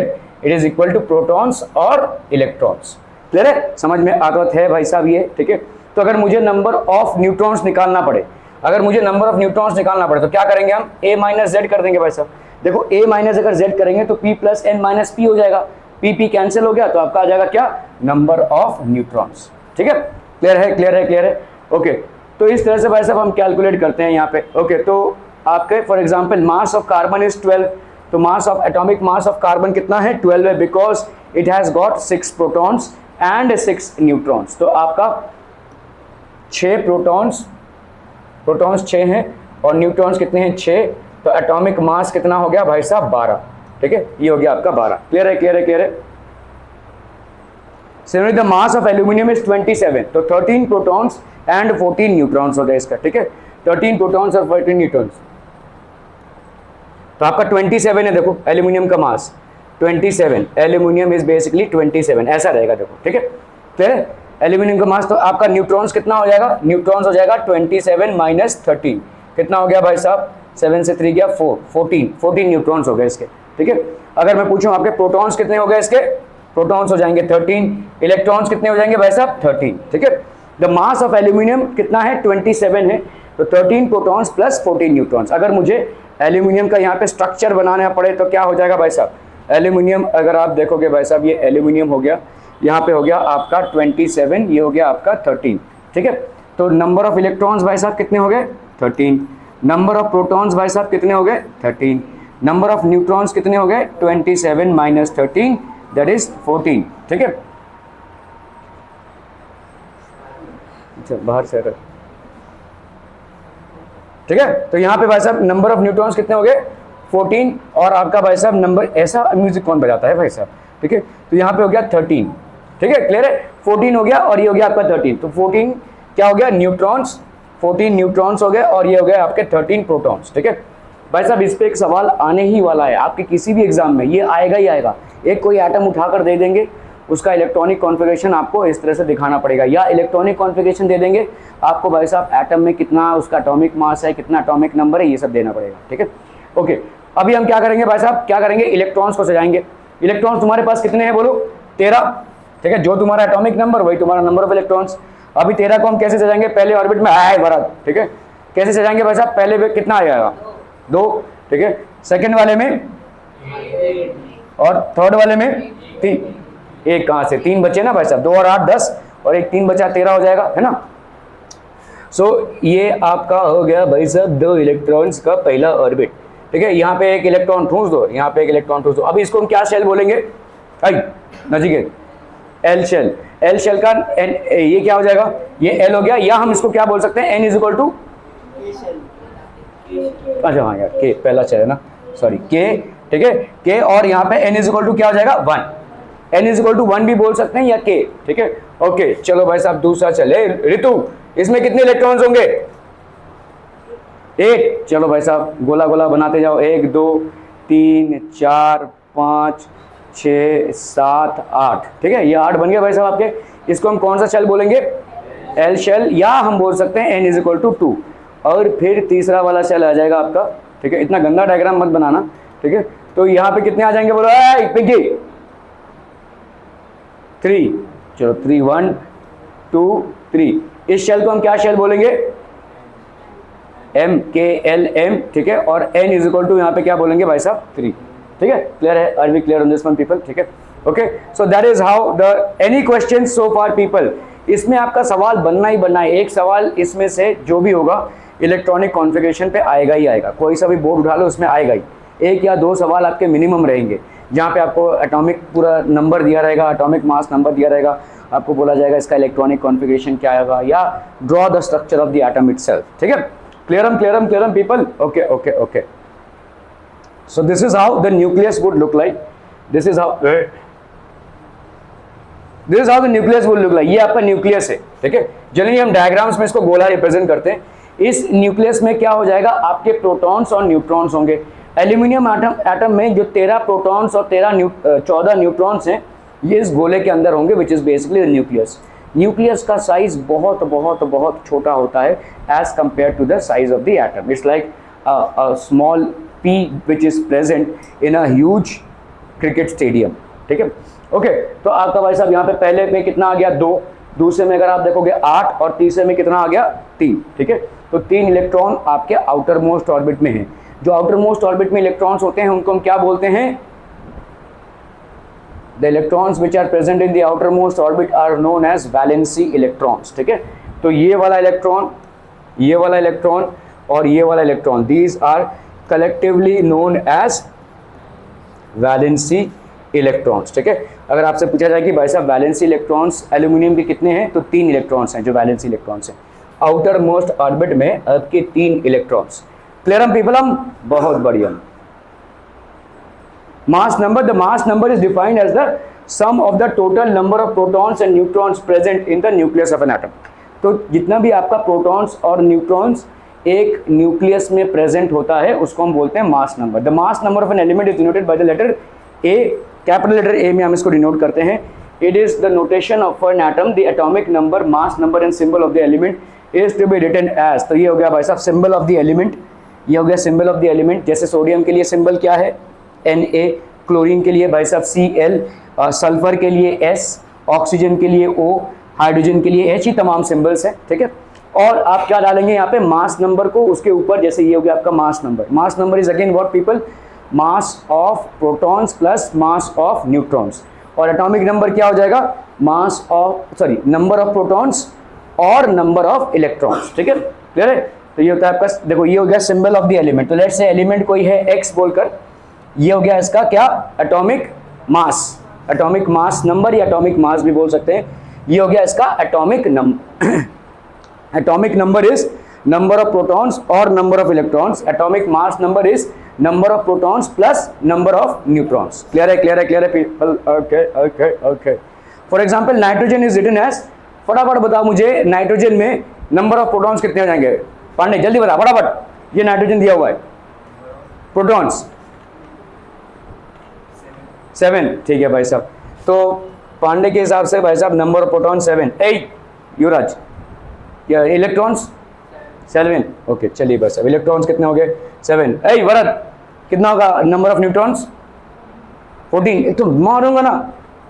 it is equal to protons और इलेक्ट्रॉन्स, क्लियर है, समझ में आता है भाई साहब ये, ठीक है। तो अगर मुझे नंबर ऑफ न्यूट्रॉन्स निकालना पड़े, तो क्या करेंगे हम, A माइनस Z कर देंगे भाई साहब। देखो A माइनस अगर Z करेंगे तो P plus N minus P हो जाएगा, P कैंसिल हो गया तो आपका आ जाएगा क्या, नंबर ऑफ न्यूट्रॉन्स, ठीक है। क्लियर है, क्लियर है, क्लियर है, ओके। तो इस तरह से भाई साहब हम कैलकुलेट करते हैं यहाँ पे, ओके। तो आपके for example mass of carbon is 12, तो mass of atomic mass of carbon कितना है, 12 है, because it has got 6 protons and 6 neutrons. तो आपका 6 प्रोटॉन्स 6 हैं और न्यूट्रॉन्स कितने हैं, 6, तो एटॉमिक मास कितना हो गया भाई साहब, 12, ठीक है। ये हो गया आपका 12, क्लियर है, क्लियर है, क्लियर है। Similarly the mass of aluminium is 27, तो 13 प्रोटॉन्स एंड 14 न्यूट्रॉन्स हो गए इसका, ठीक है। 13 प्रोटॉन्स और 14 न्यूट्रॉन्स, तो आपका 27 है, देखो एल्यूमिनियम का मास 27, एल्यूमिनियम इज बेसिकली 27, ऐसा रहेगा, देखो, ठीक है, क्लियर है। एल्यूमिनियम का मास, तो आपका न्यूट्रॉन्स कितना हो जाएगा, न्यूट्रॉन्स हो जाएगा 27 माइनस 13, कितना हो गया भाई साहब, 7 से 3 गया 4, 14 न्यूट्रॉन्स हो गए इसके, ठीक है। अगर मैं पूछूं आपके प्रोटॉन्स कितने हो गए इसके, प्रोटॉन्स हो जाएंगे 13, इलेक्ट्रॉन्स कितने हो जाएंगे भाई साहब 13, ठीक है। द मास ऑफ एल्यूमिनियम कितना है, 27 है, तो 13 प्रोटॉन्स प्लस 14 न्यूट्रॉन्स। अगर मुझे एल्यूमिनियम का यहाँ पे स्ट्रक्चर बनाना पड़े तो क्या हो जाएगा भाई साहब, एल्यूमिनियम अगर आप देखोगे भाई साहब, ये एल्यूमिनियम हो गया, यहाँ पे हो गया आपका 27, ये हो गया आपका 13, ठीक है। तो नंबर ऑफ इलेक्ट्रॉन्स भाई साहब कितने हो गए, 13, नंबर ऑफ प्रोटॉन्स भाई साहब कितने हो गए, 13, नंबर ऑफ न्यूट्रॉन्स कितने हो गए, 27 माइनस 13 दैट इज 14, ठीक है। अच्छा बाहर से अगर, ठीक है। तो यहाँ पे भाई साहब नंबर ऑफ न्यूट्रॉन्स कितने हो गए, 14, और आपका भाई साहब नंबर, ऐसा म्यूजिक कौन बजाता है भाई साहब, ठीक है। तो यहाँ पे हो गया 13, ठीक है, क्लियर है। 14 हो गया और ये हो गया आपका 13, तो 14 क्या हो गया, न्यूट्रॉन्स, 14 न्यूट्रॉन्स हो गए और ये हो गए आपके 13 प्रोटॉन्स, ठीक है। भाई साहब इस पे एक सवाल आने ही वाला है आपके किसी भी एग्जाम में, ये आएगा ही आएगा। एक कोई एटम उठाकर दे देंगे, उसका इलेक्ट्रॉनिक कॉन्फ़िगरेशन आपको इस तरह से दिखाना पड़ेगा, या इलेक्ट्रॉनिक कॉन्फ़िगरेशन दे देंगे आपको भाई साहब, एटम में कितना उसका एटॉमिक मास है, कितना एटॉमिक नंबर है, ये सब देना पड़ेगा, ठीक है, ओके। अभी हम क्या करेंगे भाई साहब, क्या करेंगे, इलेक्ट्रॉन्स को सजाएंगे। इलेक्ट्रॉन्स तुम्हारे पास कितने हैं बोलो, 13, ठीक है। जो तुम्हारा एटॉमिक नंबर वही तुम्हारा नंबर ऑफ इलेक्ट्रॉन्स। अभी 13 को हम कैसे सजाएंगे, पहले ऑर्बिट में आया है भरा, ठीक है। कैसे सजाएंगे भाई साहब, पहले कितना आएगा, 2, ठीक है, सेकंड वाले में और थर्ड वाले में 3, एक कहाँ से 3 बचे ना भाई साहब, 2 और 8 10 और एक 3 बचा 13 हो जाएगा, है ना। सो ये आपका हो गया भाई साहब 2 इलेक्ट्रॉन्स का पहला ऑर्बिट, ठीक है। यहाँ पे एक इलेक्ट्रॉन ठूंस दो, यहाँ पे एक इलेक्ट्रॉन ठूंस दो। अभी इसको हम क्या शेल बोलेंगे, नजीक एल शेल, एल शेल का एन, ये क्या हो जाएगा, ये एल हो गया, या हम इसको क्या बोल सकते हैं, एन इज इक्वल टू, अच्छा हाँ यार के पहला शेल है ना, सॉरी के, ठीक है, के, और यहाँ पे एन इज इक्वल टू क्या हो जाएगा 1, n इज इक्वल टू 1 भी बोल सकते हैं या k, ठीक है। ओके चलो भाई साहब दूसरा चले। ऋतु इसमें कितने इलेक्ट्रॉन्स होंगे? 8। चलो भाई साहब गोला गोला बनाते जाओ, 1 2 3 4 5 6 7 8, ठीक है। ये 8 बन गए भाई साहब आपके। इसको हम कौन सा शेल बोलेंगे? एल शेल, या हम बोल सकते हैं n इज इक्वल टू 2। और फिर तीसरा वाला शेल आ जाएगा आपका, ठीक है। इतना गंदा डायग्राम मत बनाना, ठीक है। तो यहाँ पे कितने आ जाएंगे बोलो पिंकी? 3। चलो 3 1 2 3। इस शेल को हम क्या शेल बोलेंगे? एम के एल एम, ठीक है। और n इज इक्वल टू यहाँ पे क्या बोलेंगे भाई साहब? 3, ठीक है। क्लियर है? Are we clear on this one people? ठीक है। Okay so that is how the any question so far people. इसमें आपका सवाल बनना ही बनना है। एक सवाल इसमें से जो भी होगा इलेक्ट्रॉनिक कॉन्फ़िगरेशन पे आएगा ही आएगा। कोई सा भी बोर्ड उठा लो उसमें आएगा ही। 1 या 2 सवाल आपके मिनिमम रहेंगे, जहाँ पे आपको एटॉमिक पूरा नंबर दिया रहेगा, एटॉमिक मास नंबर दिया रहेगा, आपको बोला जाएगा इसका इलेक्ट्रॉनिक कॉन्फ़िगरेशन क्या आएगा, या draw the structure of the atom itself, ठीक है। Clear people? Okay okay okay. So this is how the nucleus would look like. This is how the nucleus would look like. ये आपका न्यूक्लियस है, ठीक है। जनरली हम डायग्राम्स में इसको गोला रिप्रेजेंट करते हैं। इस न्यूक्लियस में क्या हो जाएगा? आपके प्रोटॉन्स और न्यूट्रॉन्स होंगे। एल्यूमिनियम एटम में जो 13 प्रोटॉन्स और 14 न्यूट्रॉन्स हैं, ये इस गोले के अंदर होंगे, which is basically the nucleus. Nucleus का साइज बहुत बहुत बहुत छोटा होता है as compare to the size of the atom. Its like a small pea which is present in a huge cricket stadium, ठीक है। ओके तो आपका भाई साहब यहाँ पे पहले में कितना आ गया? 2। दूसरे में अगर आप देखोगे 8, और तीसरे में कितना आ गया? 3, ठीक है। तो 3 इलेक्ट्रॉन आपके आउटर मोस्ट ऑर्बिट में हैं। जो आउटर मोस्ट ऑर्बिट में इलेक्ट्रॉन्स होते हैं उनको हम क्या बोलते हैं? The electrons which are present in the outermost orbit are known as valency electrons, ठीक है। तो ये वाला इलेक्ट्रॉन, ये वाला इलेक्ट्रॉन और ये वाला electron, these are collectively known as valency electrons, ठीक है। अगर आपसे पूछा जाए कि भाई साहब वैलेंसी इलेक्ट्रॉन्स एल्यूमिनियम के कितने हैं, तो 3 इलेक्ट्रॉन्स हैं जो वैलेंसी इलेक्ट्रॉन्स हैं। आउटर मोस्ट ऑर्बिट में आपके 3 इलेक्ट्रॉन्स। क्लियर हम पीपल? हम बहुत बढ़िया। Mass number, the mass number is defined as the sum of the total number of protons and neutrons present in the nucleus of an atom. तो जितना भी आपका प्रोटॉन्स और न्यूट्रॉन्स एक न्यूक्लियस में प्रेजेंट होता है उसको हम बोलते हैं mass number. The mass number of an element is denoted by the letter A. Capital letter A में हम इसको डिनोट करते हैं। It is the notation of an atom. The atomic number, mass number and symbol of the element is to be written as. तो ये हो गया भाई साहब सिंबल ऑफ द एलिमेंट। ये हो गया सिंबल ऑफ द एलिमेंट। जैसे सोडियम के लिए सिंबल क्या है? Na, क्लोरीन के लिए भाई साहब Cl, सल्फर के लिए S, ऑक्सीजन के लिए O, हाइड्रोजन के लिए H, ही तमाम सिंबल्स हैं, ठीक है। और आप क्या डालेंगे यहाँ पे? मास नंबर को उसके ऊपर। जैसे ये हो गया आपका mass number. Mass number is again what people? Mass of protons plus mass of neutrons. और एटॉमिक नंबर क्या हो जाएगा? Mass of number of protons और नंबर ऑफ इलेक्ट्रॉन्स, ठीक है। क्लियर है? तो ये होता है आपका, देखो ये हो गया सिंबल ऑफ द एलिमेंट। तो लेट्स से एलिमेंट कोई है X बोलकर, ये हो गया इसका क्या? Atomic mass. Atomic mass number या एटॉमिक मास भी बोल सकते हैं। ये हो गया इसका atomic number. Atomic number is number of protons और number of electrons. Atomic mass number is number of protons plus number of neutrons. Clear है? क्लियर है? क्लियर है people? Okay okay okay. For example nitrogen is written as. फटाफट बताओ मुझे नाइट्रोजन में नंबर ऑफ प्रोटॉन्स कितने हो जाएंगे? पांडे जल्दी बता फटाफट। ये नाइट्रोजन दिया हुआ है, प्रोटॉन्स 7, ठीक है भाई साहब। तो पांडे के हिसाब से भाई साहब नंबर ऑफ प्रोटॉन 7। 8 युवराज, क्या इलेक्ट्रॉन्स? 7। ओके चलिए भाई साहब, इलेक्ट्रॉन्स कितने हो गए? 7। वरद कितना होगा नंबर ऑफ न्यूट्रॉन्स? 14। एक तो मारूंगा ना।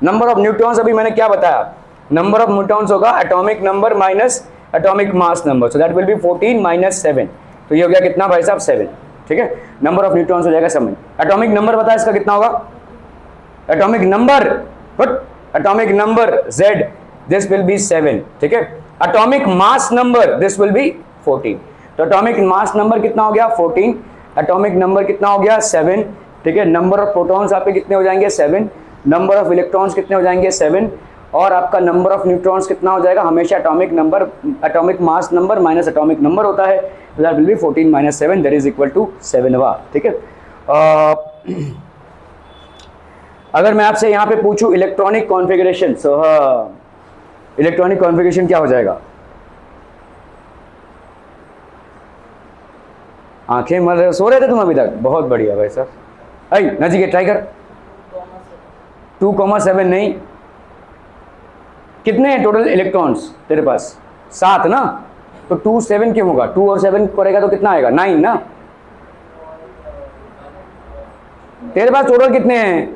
नंबर ऑफ न्यूट्रॉन्स अभी मैंने क्या बताया? नंबर ऑफ न्यूट्रॉन्स होगा atomic number minus atomic mass number, so that will be 14 minus 7। तो ये हो गया कितना भाई साहब? 7, ठीक है। नंबर ऑफ न्यूट्रॉन्स हो जाएगा 7। एटॉमिक नंबर बताया इसका कितना होगा? Atomic number, atomic number Z, this will B 7, ठीक है। Atomic mass number this will be 14। तो एटॉमिक मास नंबर कितना हो गया? 14। एटॉमिक नंबर कितना हो गया? 7, ठीक है। नंबर ऑफ प्रोटॉन्स आपके कितने हो जाएंगे? 7। नंबर ऑफ इलेक्ट्रॉन्स कितने हो जाएंगे? 7। और आपका नंबर ऑफ न्यूट्रॉन्स कितना हो जाएगा? हमेशा atomic number, atomic mass number minus atomic number होता है, that will be 14 minus 7, that is equal to 7 वा, ठीक है। अगर मैं आपसे यहाँ पे पूछूं इलेक्ट्रॉनिक कॉन्फ़िगरेशन, सो इलेक्ट्रॉनिक कॉन्फ़िगरेशन क्या हो जाएगा? आंखें मर सो रहे थे तुम अभी तक, बहुत बढ़िया भाई साहब। आई नजीक ट्राई कर। 2,7 नहीं, कितने हैं टोटल इलेक्ट्रॉन्स तेरे पास? 7 ना, तो 2 7 क्यों होगा? 2 और 7 करेगा तो कितना आएगा? 9 ना। तेरे पास टोटल कितने हैं?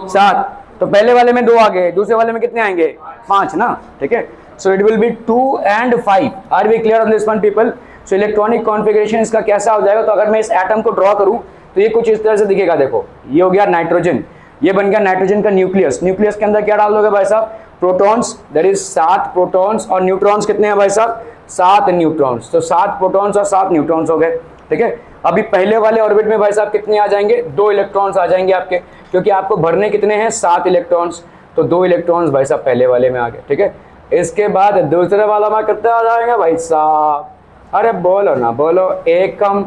7। तो पहले वाले में 2 आ गए, दूसरे वाले में कितने आएंगे? 5 ना, ठीक है। So it will be 2 and 5। Are we clear on this one people? So electronic configuration इसका कैसा हो जाएगा? तो अगर मैं इस एटम को ड्रॉ करूं तो ये कुछ इस तरह से दिखेगा। देखो ये हो गया नाइट्रोजन, ये बन गया नाइट्रोजन का न्यूक्लियस। न्यूक्लियस के अंदर क्या डाल दोगे भाई साहब? Protons, that is 7 protons. और न्यूट्रॉन्स कितने हैं भाई साहब? 7 न्यूट्रॉन्स। तो 7 प्रोटॉन्स और 7 न्यूट्रॉन्स हो गए, ठीक है। अभी पहले वाले ऑर्बिट में भाई साहब कितने आ जाएंगे? 2 इलेक्ट्रॉन्स आ जाएंगे आपके, क्योंकि आपको भरने कितने हैं? 7 इलेक्ट्रॉन्स। तो 2 इलेक्ट्रॉन्स भाई साहब पहले वाले में आ गए, ठीक है। इसके बाद दूसरे वाला में कितने आ जाएंगे भाई साहब? अरे बोलो ना, बोलो। एकम,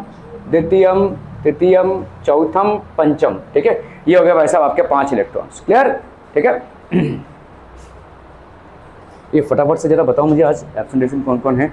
द्वितीयम, तृतीयम, चौथम, पंचम, ठीक है। ये हो गया भाई साहब आपके 5 इलेक्ट्रॉन्स। क्लियर, ठीक है। ये फटाफट से जरा बताओ मुझे आज एब्सेंटेशन कौन कौन है।